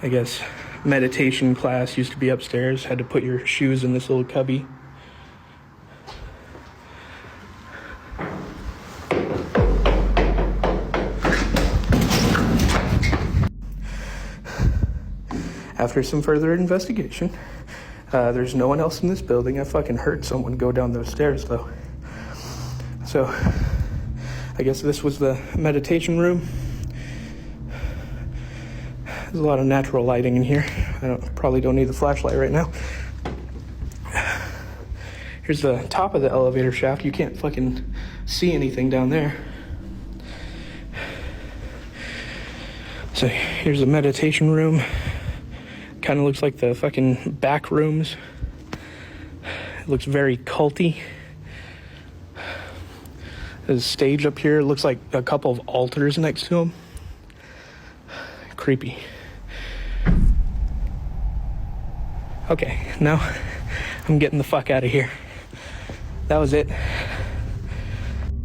I guess meditation class used to be upstairs. Had to put your shoes in this little cubby. After some further investigation, there's no one else in this building. I fucking heard someone go down those stairs, though. So, I guess this was the meditation room. There's a lot of natural lighting in here. I probably don't need the flashlight right now. Here's the top of the elevator shaft. You can't fucking see anything down there. So, here's the meditation room. Kind of looks like the fucking back rooms. It looks very culty. There's a stage up here. It looks like a couple of altars next to them. Creepy. Okay, now I'm getting the fuck out of here. That was it.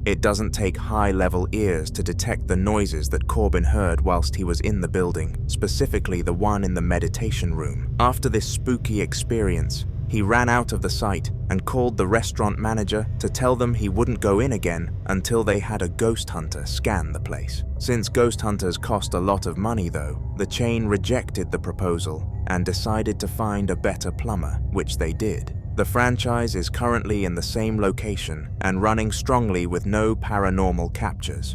It doesn't take high-level ears to detect the noises that Corbin heard whilst he was in the building, specifically the one in the meditation room. After this spooky experience, he ran out of the site and called the restaurant manager to tell them he wouldn't go in again until they had a ghost hunter scan the place. Since ghost hunters cost a lot of money though, the chain rejected the proposal and decided to find a better plumber, which they did. The franchise is currently in the same location and running strongly with no paranormal captures.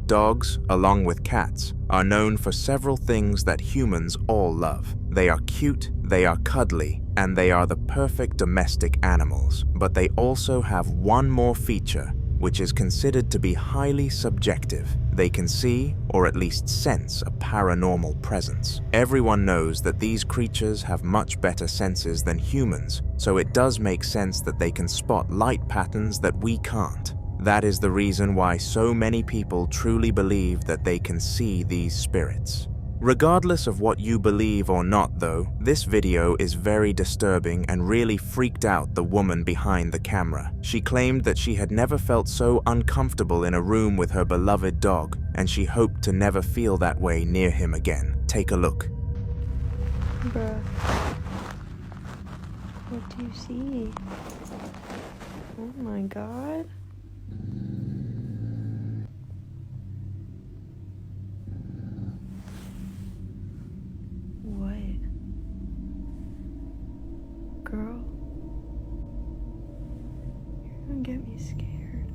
Dogs, along with cats, are known for several things that humans all love. They are cute, they are cuddly, and they are the perfect domestic animals. But they also have one more feature, which is considered to be highly subjective. They can see, or at least sense, a paranormal presence. Everyone knows that these creatures have much better senses than humans, so it does make sense that they can spot light patterns that we can't. That is the reason why so many people truly believe that they can see these spirits. Regardless of what you believe or not though, this video is very disturbing and really freaked out the woman behind the camera. She claimed that she had never felt so uncomfortable in a room with her beloved dog, and she hoped to never feel that way near him again. Take a look. Bruh. What do you see? Oh my god. What? Girl? You're gonna get me scared.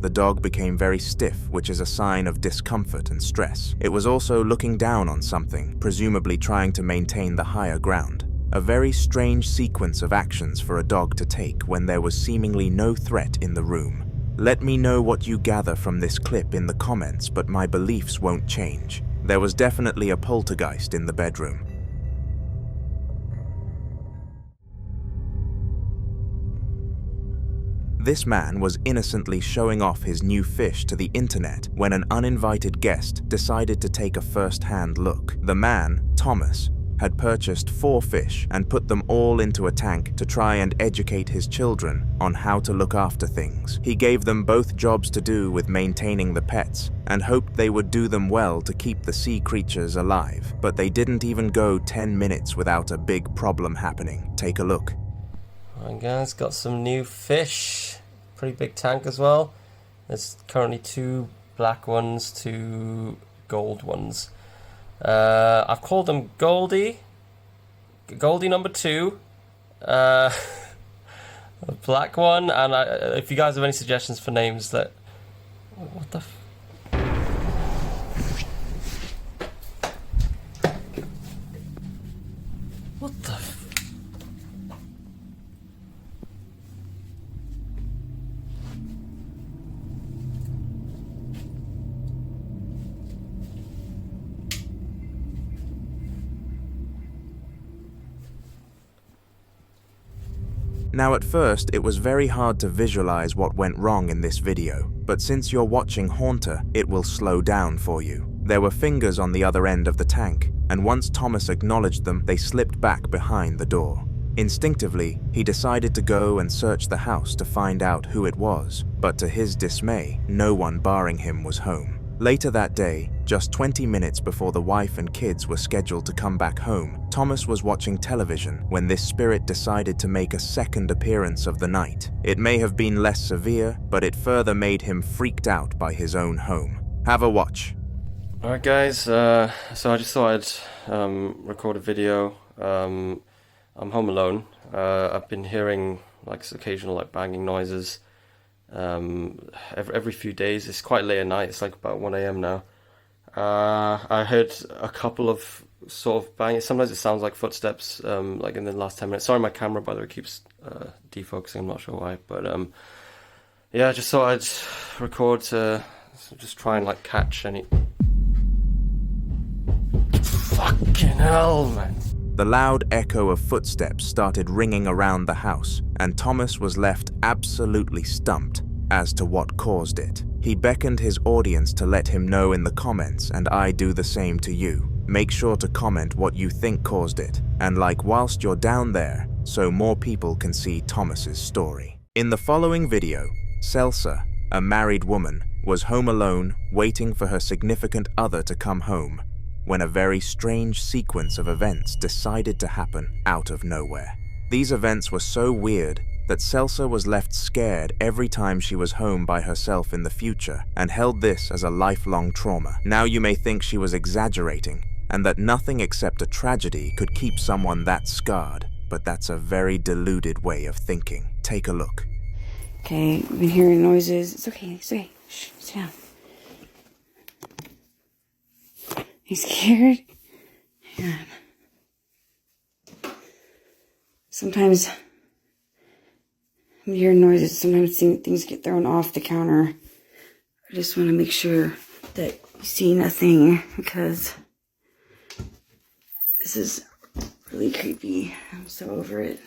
The dog became very stiff, which is a sign of discomfort and stress. It was also looking down on something, presumably trying to maintain the higher ground. A very strange sequence of actions for a dog to take when there was seemingly no threat in the room. Let me know what you gather from this clip in the comments, but my beliefs won't change. There was definitely a poltergeist in the bedroom. This man was innocently showing off his new fish to the internet when an uninvited guest decided to take a first-hand look. The man, Thomas, had purchased 4 fish and put them all into a tank to try and educate his children on how to look after things. He gave them both jobs to do with maintaining the pets and hoped they would do them well to keep the sea creatures alive. But they didn't even go 10 minutes without a big problem happening. Take a look. Alright guys, got some new fish. Pretty big tank as well. There's currently 2 black ones, 2 gold ones. I've called them Goldie number 2, a black one, and if you guys have any suggestions for names that... What the What the Now at first, it was very hard to visualize what went wrong in this video, but since you're watching Haunter, it will slow down for you. There were fingers on the other end of the tank, and once Thomas acknowledged them, they slipped back behind the door. Instinctively, he decided to go and search the house to find out who it was, but to his dismay, no one barring him was home. Later that day, just 20 minutes before the wife and kids were scheduled to come back home, Thomas was watching television when this spirit decided to make a second appearance of the night. It may have been less severe, but it further made him freaked out by his own home. Have a watch. Alright guys, so I just thought I'd record a video. I'm home alone. I've been hearing like occasional like banging noises every few days. It's quite late at night, it's like about 1 AM now. I heard a couple of sort of banging. Sometimes it sounds like footsteps, like in the last 10 minutes. Sorry, my camera, by the way, keeps defocusing. I'm not sure why, but yeah, I just thought I'd record to just try and like catch any. Fucking hell, man. The loud echo of footsteps started ringing around the house, and Thomas was left absolutely stumped as to what caused it. He beckoned his audience to let him know in the comments, and I do the same to you. Make sure to comment what you think caused it, and like whilst you're down there, so more people can see Thomas's story. In the following video, Celsa, a married woman, was home alone waiting for her significant other to come home when a very strange sequence of events decided to happen out of nowhere. These events were so weird that Celsa was left scared every time she was home by herself in the future and held this as a lifelong trauma. Now you may think she was exaggerating and that nothing except a tragedy could keep someone that scarred, but that's a very deluded way of thinking. Take a look. Okay, I've been hearing noises. It's okay, it's okay. Shh, sit down. You scared? Hang on. Sometimes I'm hearing noises. Sometimes things get thrown off the counter. I just want to make sure that you see nothing because this is really creepy. I'm so over it.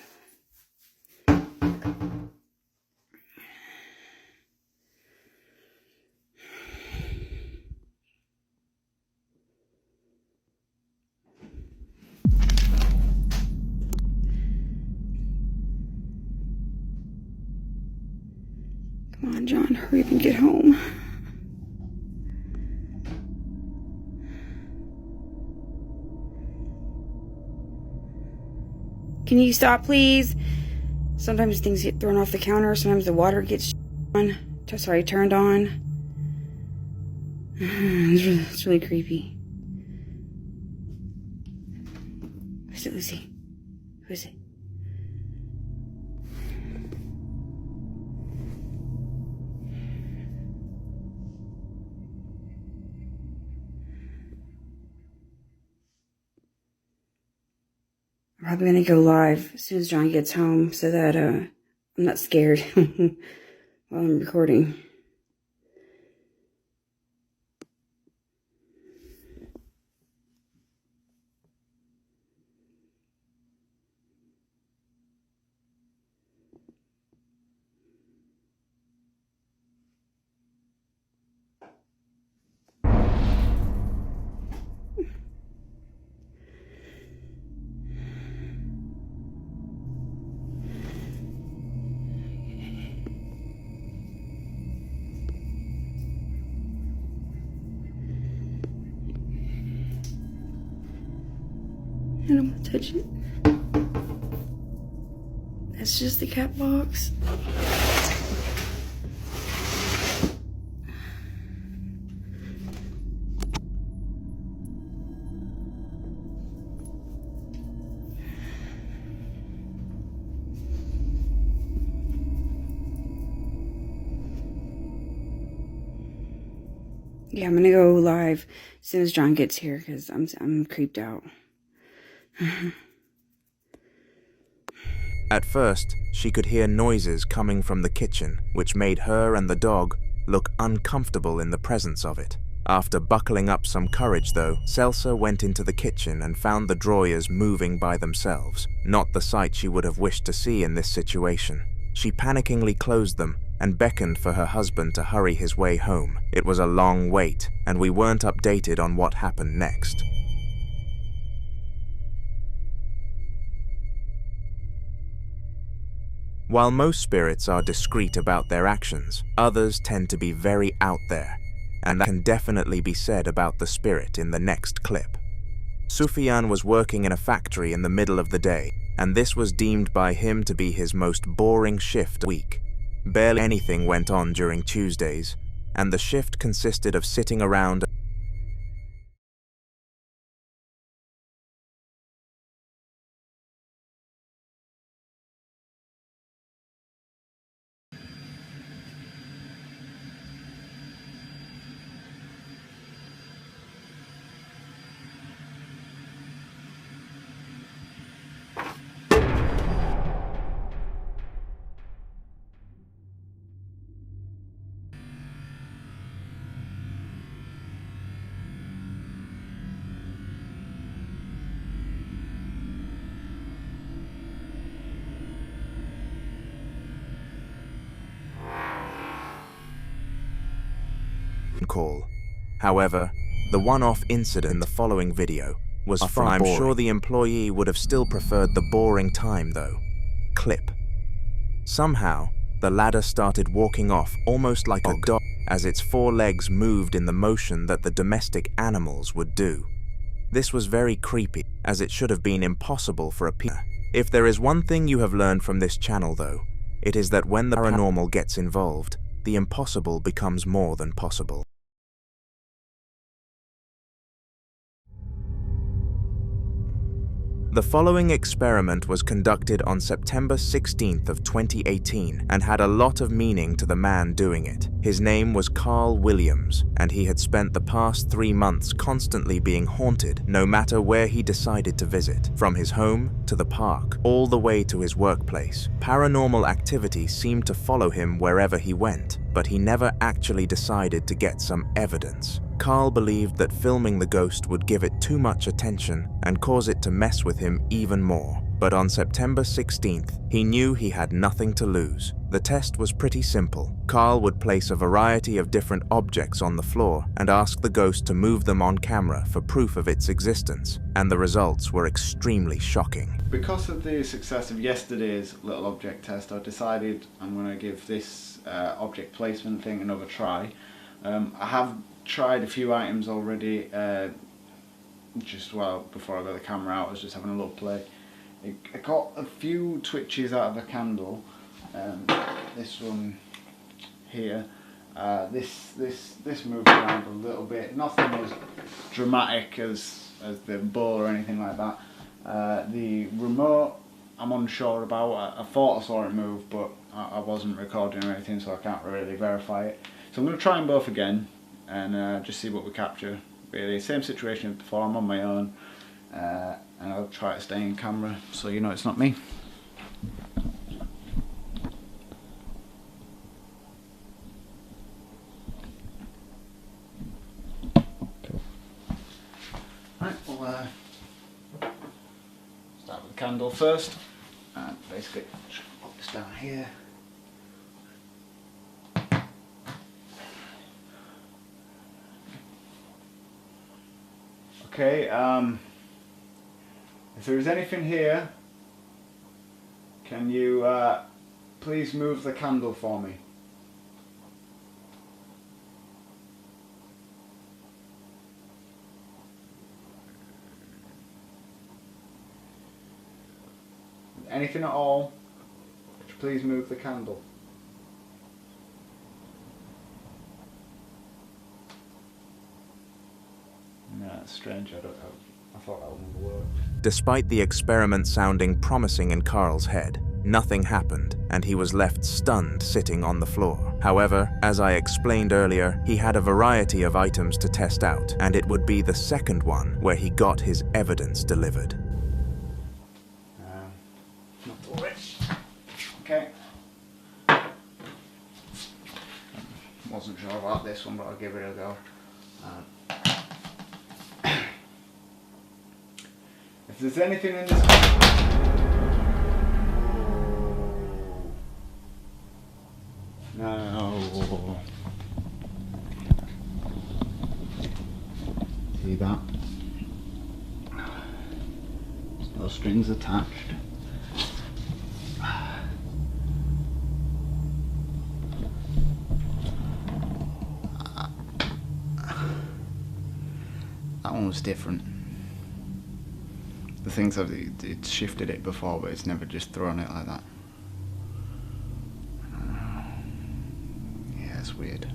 Come on, John, hurry up and get home. Can you stop, please? Sometimes things get thrown off the counter. Sometimes the water gets turned on. It's really creepy. Who's it, Lucy? Who is it? I'm probably gonna go live as soon as John gets home so that I'm not scared while I'm recording. I don't want to touch it. That's just the cat box. Yeah, I'm gonna go live as soon as John gets here because I'm creeped out. At first, she could hear noises coming from the kitchen, which made her and the dog look uncomfortable in the presence of it. After buckling up some courage though, Celsa went into the kitchen and found the drawers moving by themselves, not the sight she would have wished to see in this situation. She panickingly closed them and beckoned for her husband to hurry his way home. It was a long wait, and we weren't updated on what happened next. While most spirits are discreet about their actions, others tend to be very out there, and that can definitely be said about the spirit in the next clip. Sufyan was working in a factory in the middle of the day, and this was deemed by him to be his most boring shift week. Barely anything went on during Tuesdays, and the shift consisted of sitting around call. However, the one-off incident in the following video was far boring. I'm sure the employee would have still preferred the boring time though. Clip. Somehow, the ladder started walking off almost like a dog as its four legs moved in the motion that the domestic animals would do. This was very creepy, as it should have been impossible for a peer. If there is one thing you have learned from this channel though, it is that when the paranormal gets involved, the impossible becomes more than possible. The following experiment was conducted on September 16th of 2018 and had a lot of meaning to the man doing it. His name was Carl Williams, and he had spent the past 3 months constantly being haunted no matter where he decided to visit, from his home to the park, all the way to his workplace. Paranormal activity seemed to follow him wherever he went, but he never actually decided to get some evidence. Carl believed that filming the ghost would give it too much attention and cause it to mess with him even more. But on September 16th, he knew he had nothing to lose. The test was pretty simple. Carl would place a variety of different objects on the floor and ask the ghost to move them on camera for proof of its existence, and the results were extremely shocking. Because of the success of yesterday's little object test, I decided I'm going to give this object placement thing another try. I have tried a few items already, just before I got the camera out I was just having a little play. I got a few twitches out of a candle, this one here, this moved around a little bit, nothing as dramatic as the ball or anything like that. The remote I'm unsure about. I thought I saw it move, but I wasn't recording or anything, so I can't really verify it. So I'm going to try them both again and just see what we capture. Really, same situation as before. I'm on my own, and I'll try to stay in camera so you know it's not me. Right, we'll start with the candle first, and basically just put this down here. Okay, if there is anything here, can you please move the candle for me? Anything at all, could you please move the candle? No, that's strange. I thought that wouldn't work. Despite the experiment sounding promising in Carl's head, nothing happened, and he was left stunned sitting on the floor. However, as I explained earlier, he had a variety of items to test out, and it would be the second one where he got his evidence delivered. Not for it. Okay. Wasn't sure about this one, but I'll give it a go. If there's anything in this... No. See that? There's no strings attached. That one was different. The things have it's shifted it before, but it's never just thrown it like that. Yeah, it's weird.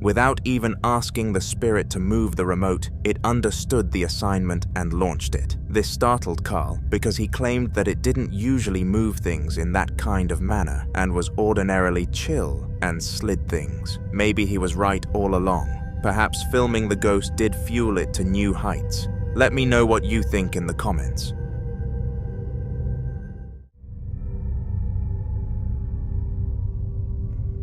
Without even asking the spirit to move the remote, it understood the assignment and launched it. This startled Carl because he claimed that it didn't usually move things in that kind of manner and was ordinarily chill and slid things. Maybe he was right all along. Perhaps filming the ghost did fuel it to new heights. Let me know what you think in the comments.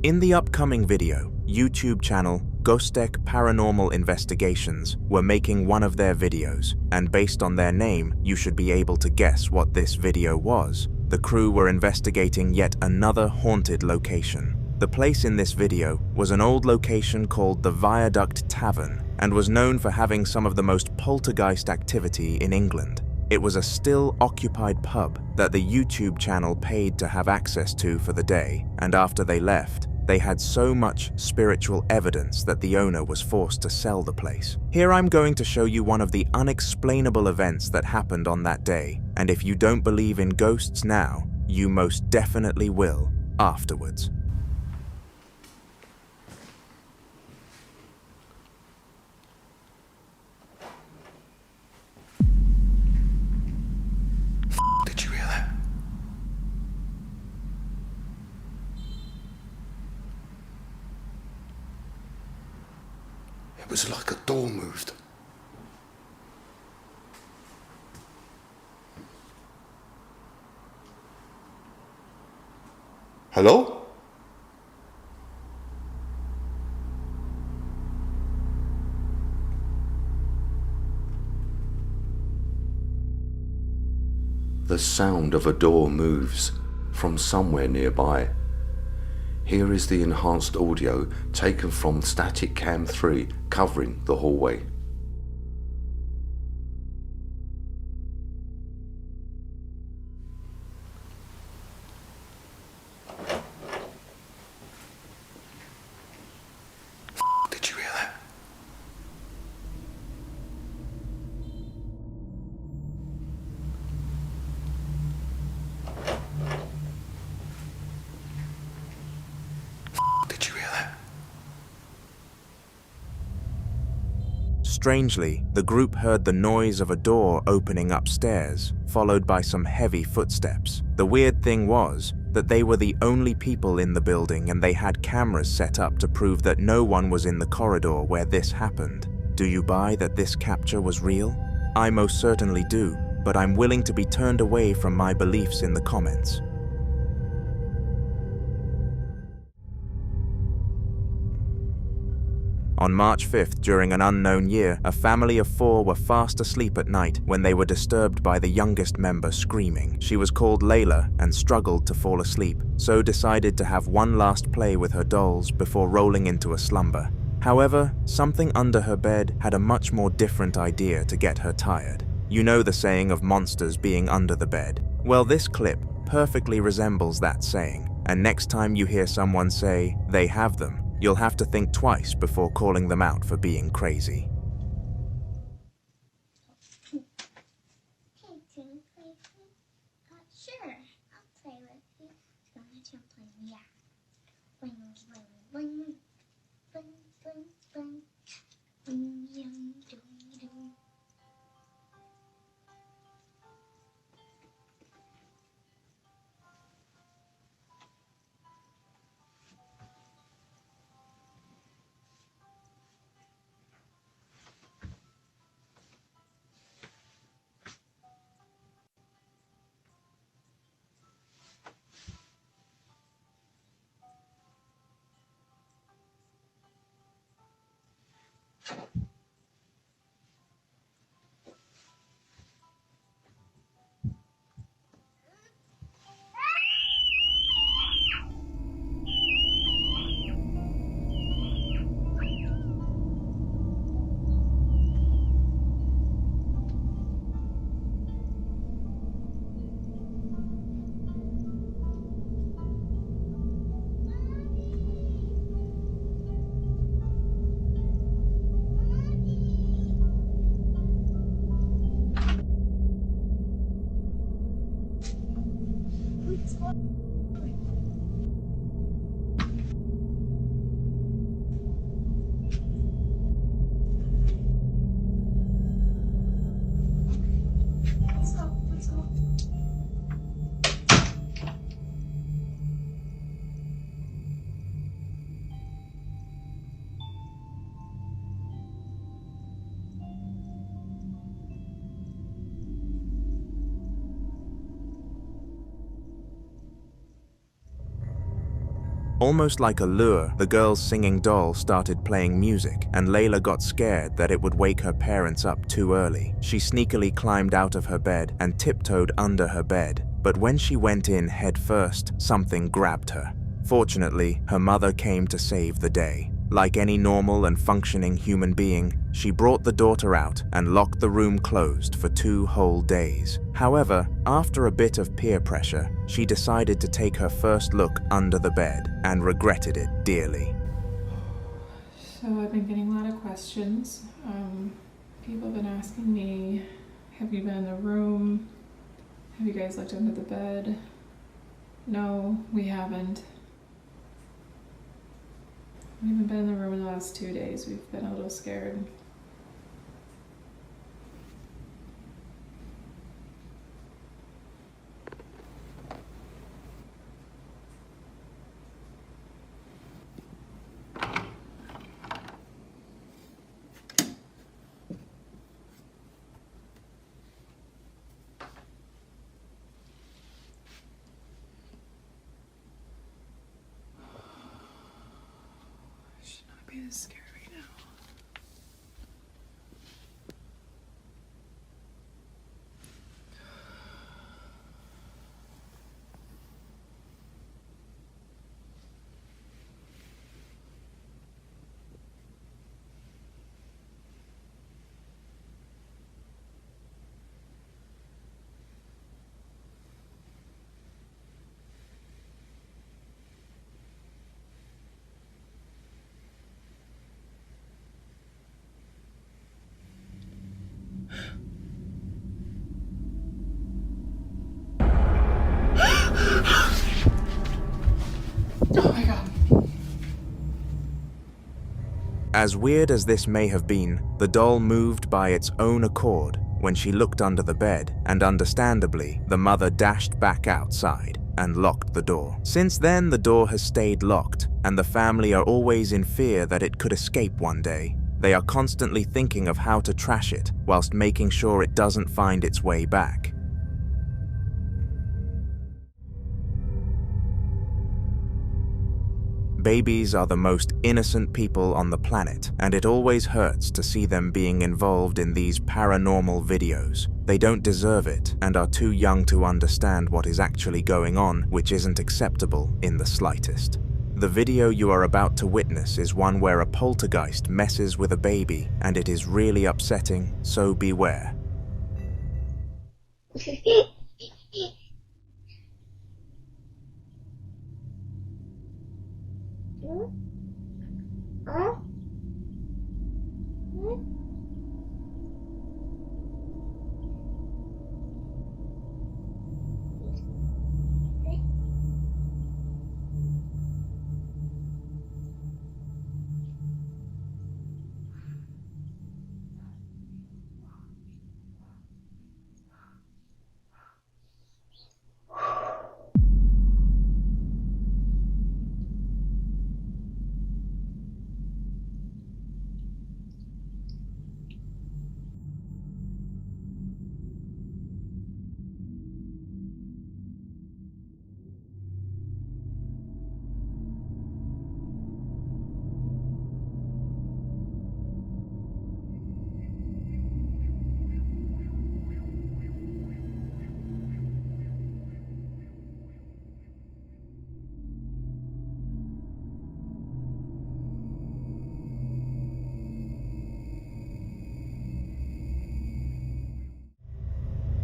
In the upcoming video, YouTube channel Ghostek Paranormal Investigations were making one of their videos, and based on their name, you should be able to guess what this video was. The crew were investigating yet another haunted location. The place in this video was an old location called the Viaduct Tavern and was known for having some of the most poltergeist activity in England. It was a still occupied pub that the YouTube channel paid to have access to for the day, and after they left, they had so much spiritual evidence that the owner was forced to sell the place. Here I'm going to show you one of the unexplainable events that happened on that day, and if you don't believe in ghosts now, you most definitely will afterwards. Did you hear that? It was like a door moved. Hello? The sound of a door moves from somewhere nearby. Here is the enhanced audio taken from Static Cam 3 covering the hallway. Did you hear that? Did you hear that? Strangely, the group heard the noise of a door opening upstairs, followed by some heavy footsteps. The weird thing was that they were the only people in the building and they had cameras set up to prove that no one was in the corridor where this happened. Do you buy that this capture was real? I most certainly do, but I'm willing to be turned away from my beliefs in the comments. On March 5th, during an unknown year, a family of 4 were fast asleep at night when they were disturbed by the youngest member screaming. She was called Layla and struggled to fall asleep, so decided to have one last play with her dolls before rolling into a slumber. However, something under her bed had a much more different idea to get her tired. You know the saying of monsters being under the bed. Well, this clip perfectly resembles that saying, and next time you hear someone say they have them, you'll have to think twice before calling them out for being crazy. Sure, I'll play with you. Go let you play. Yeah. Bling, bling, bling. Bling, bling, bling. Bling, yum, doo, doo. Almost like a lure, the girl's singing doll started playing music, and Layla got scared that it would wake her parents up too early. She sneakily climbed out of her bed and tiptoed under her bed, but when she went in head first, something grabbed her. Fortunately, her mother came to save the day. Like any normal and functioning human being, she brought the daughter out and locked the room closed for 2 whole days. However, after a bit of peer pressure, she decided to take her first look under the bed and regretted it dearly. So I've been getting a lot of questions. People have been asking me, have you been in the room? Have you guys looked under the bed? No, we haven't. We haven't been in the room in the last 2 days. We've been a little scared. Be this scared right now. Oh my god. As weird as this may have been, the doll moved by its own accord when she looked under the bed, and understandably, the mother dashed back outside and locked the door. Since then, the door has stayed locked, and the family are always in fear that it could escape one day. They are constantly thinking of how to trash it, whilst making sure it doesn't find its way back. Babies are the most innocent people on the planet, and it always hurts to see them being involved in these paranormal videos. They don't deserve it and are too young to understand what is actually going on, which isn't acceptable in the slightest. The video you are about to witness is one where a poltergeist messes with a baby, and it is really upsetting, so beware.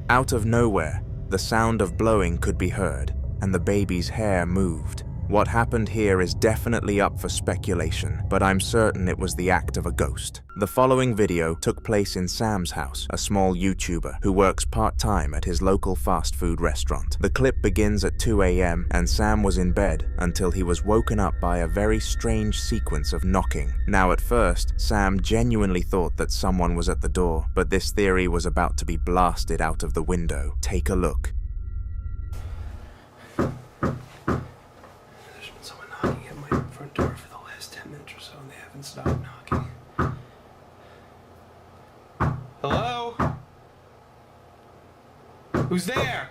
Out of nowhere, the sound of blowing could be heard, and the baby's hair moved. What happened here is definitely up for speculation, but I'm certain it was the act of a ghost. The following video took place in Sam's house, a small YouTuber who works part-time at his local fast food restaurant. The clip begins at 2 a.m. and Sam was in bed until he was woken up by a very strange sequence of knocking. Now at first, Sam genuinely thought that someone was at the door, but this theory was about to be blasted out of the window. Take a look. Door for the last 10 minutes or so, and they haven't stopped knocking. Hello? Who's there?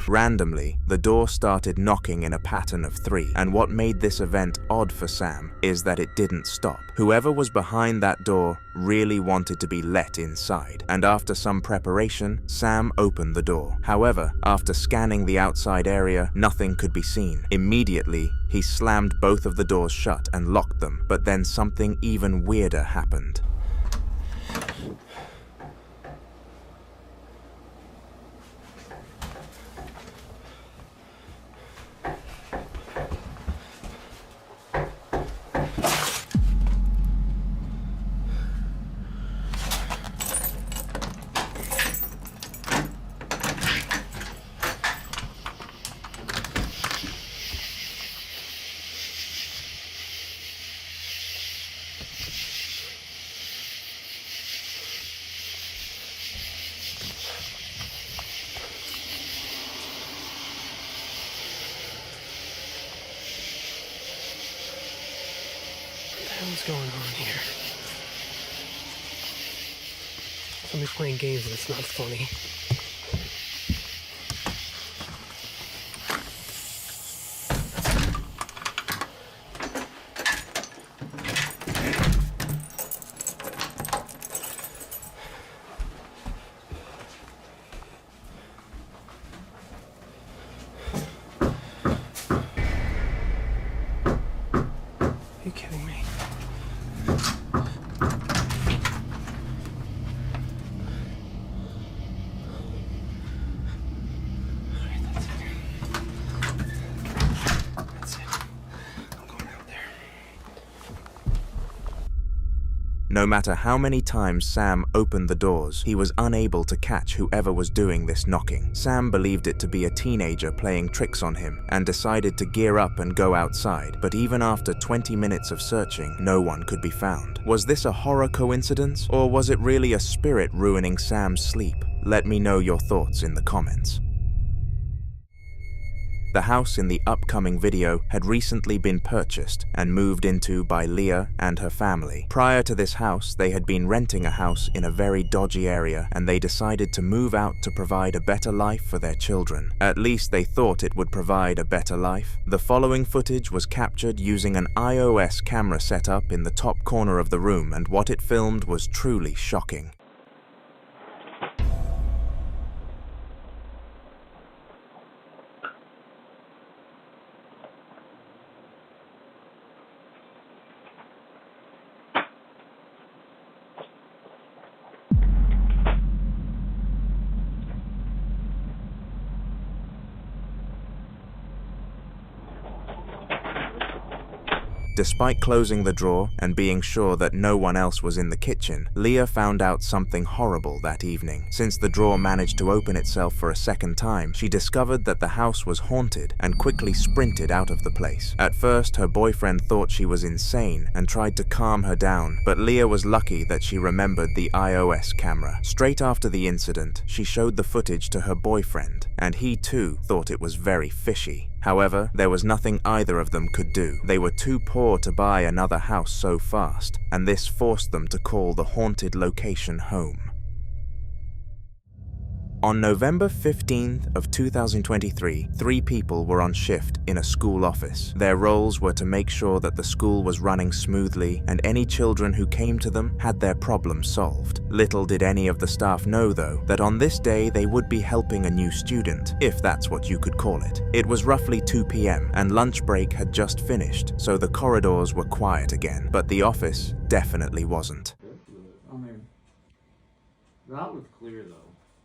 Randomly, the door started knocking in a pattern of 3, and what made this event odd for Sam is that it didn't stop. Whoever was behind that door really wanted to be let inside, and after some preparation, Sam opened the door. However, after scanning the outside area, nothing could be seen. Immediately, he slammed both of the doors shut and locked them, but then something even weirder happened. What's going on here? Somebody's playing games and it's not funny. Are you kidding me? No matter how many times Sam opened the doors, he was unable to catch whoever was doing this knocking. Sam believed it to be a teenager playing tricks on him and decided to gear up and go outside, but even after 20 minutes of searching, no one could be found. Was this a horror coincidence, or was it really a spirit ruining Sam's sleep? Let me know your thoughts in the comments. The house in the upcoming video had recently been purchased and moved into by Leah and her family. Prior to this house, they had been renting a house in a very dodgy area, and they decided to move out to provide a better life for their children. At least they thought it would provide a better life. The following footage was captured using an iOS camera setup in the top corner of the room, and what it filmed was truly shocking. Despite closing the drawer and being sure that no one else was in the kitchen, Leah found out something horrible that evening. Since the drawer managed to open itself for a second time, she discovered that the house was haunted and quickly sprinted out of the place. At first, her boyfriend thought she was insane and tried to calm her down, but Leah was lucky that she remembered the iOS camera. Straight after the incident, she showed the footage to her boyfriend, and he too thought it was very fishy. However, there was nothing either of them could do. They were too poor to buy another house so fast, and this forced them to call the haunted location home. On November 15th of 2023, 3 people were on shift in a school office. Their roles were to make sure that the school was running smoothly and any children who came to them had their problems solved. Little did any of the staff know, though, that on this day they would be helping a new student, if that's what you could call it. It was roughly 2 p.m. and lunch break had just finished, so the corridors were quiet again, but the office definitely wasn't. I mean, that was clear though.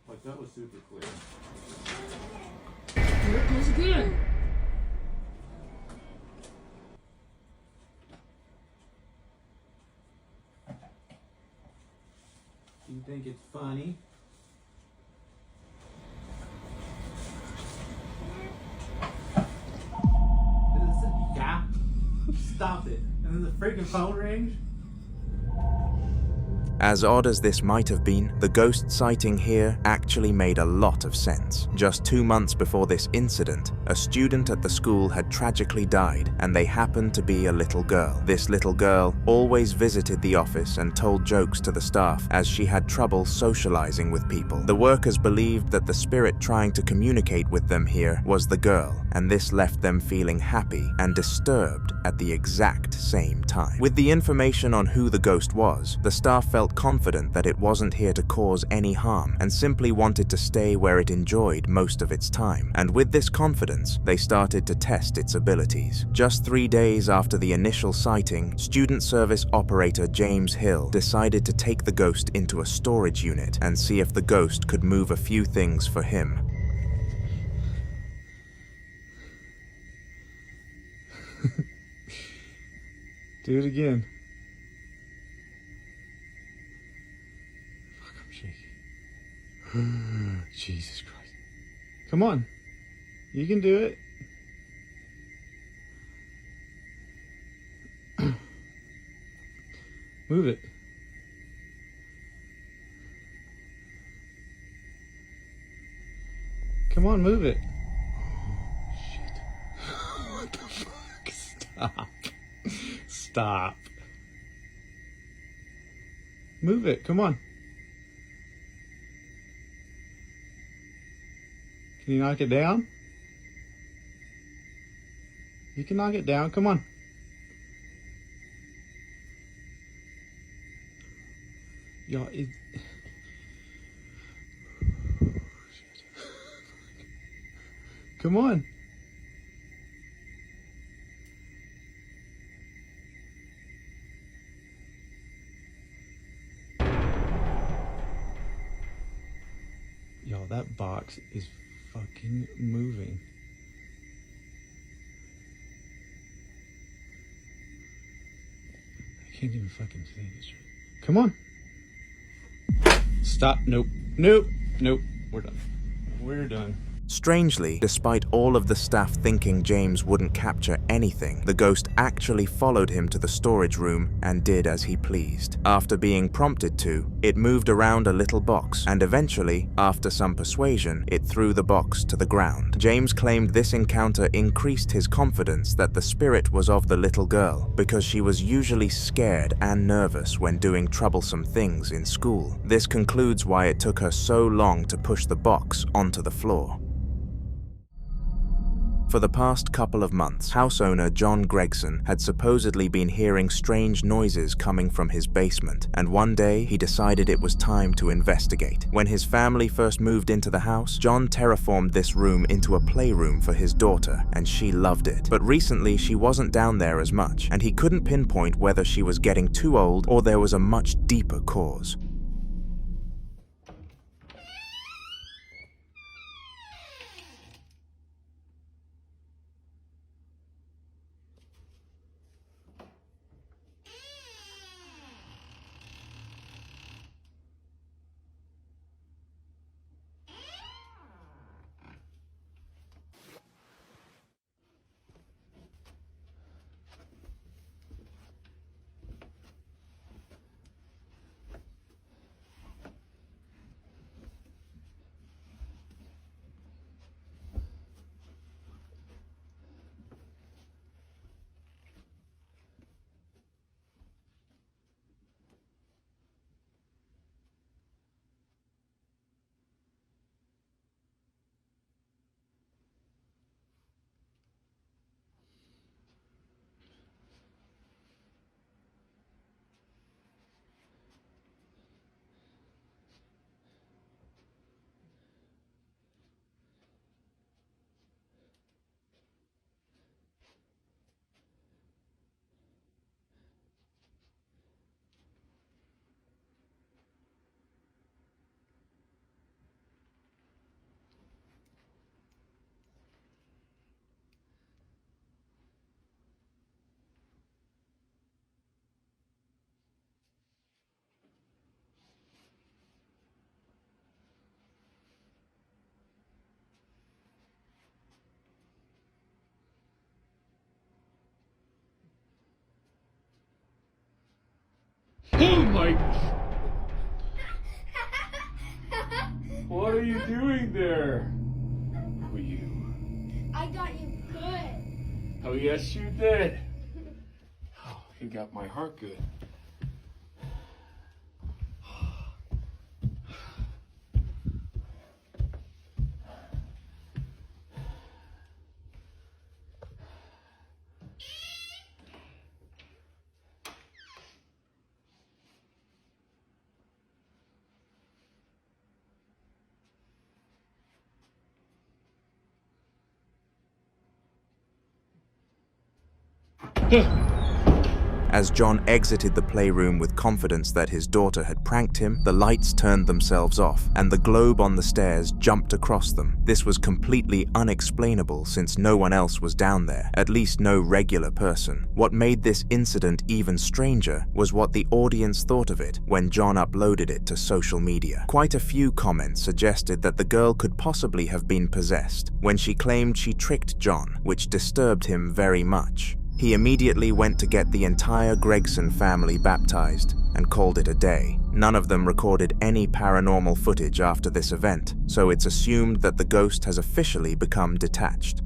Like, that was super clear. It was good. Do you think it's funny? Yeah. Stop it. And then the freaking phone rings. As odd as this might have been, the ghost sighting here actually made a lot of sense. Just 2 months before this incident, a student at the school had tragically died, and they happened to be a little girl. This little girl always visited the office and told jokes to the staff, as she had trouble socializing with people. The workers believed that the spirit trying to communicate with them here was the girl, and this left them feeling happy and disturbed at the exact same time. With the information on who the ghost was, the staff felt confident that it wasn't here to cause any harm and simply wanted to stay where it enjoyed most of its time. And with this confidence, they started to test its abilities. Just 3 days after the initial sighting, student service operator James Hill decided to take the ghost into a storage unit and see if the ghost could move a few things for him. Do it again. Jesus Christ. Come on. You can do it. Move it. Come on, move it. Oh, shit. What the fuck? Stop. Stop. Move it. Come on. Can you knock it down? You can knock it down. Come on. Y'all, come on. Y'all, that box is fucking moving. I can't even fucking say this right. Come on. Stop. Nope. Nope. Nope. We're done. We're done. Strangely, despite all of the staff thinking James wouldn't capture anything, the ghost actually followed him to the storage room and did as he pleased. After being prompted to, it moved around a little box, and eventually, after some persuasion, it threw the box to the ground. James claimed this encounter increased his confidence that the spirit was of the little girl, because she was usually scared and nervous when doing troublesome things in school. This concludes why it took her so long to push the box onto the floor. For the past couple of months, house owner John Gregson had supposedly been hearing strange noises coming from his basement, and one day he decided it was time to investigate. When his family first moved into the house, John terraformed this room into a playroom for his daughter, and she loved it. But recently she wasn't down there as much, and he couldn't pinpoint whether she was getting too old or there was a much deeper cause. Oh my... What are you doing there? Who are you? I got you good. Oh yes you did. Oh, you got my heart good. As John exited the playroom with confidence that his daughter had pranked him, the lights turned themselves off, and the globe on the stairs jumped across them. This was completely unexplainable since no one else was down there, at least no regular person. What made this incident even stranger was what the audience thought of it when John uploaded it to social media. Quite a few comments suggested that the girl could possibly have been possessed when she claimed she tricked John, which disturbed him very much. He immediately went to get the entire Gregson family baptized and called it a day. None of them recorded any paranormal footage after this event, so it's assumed that the ghost has officially become detached.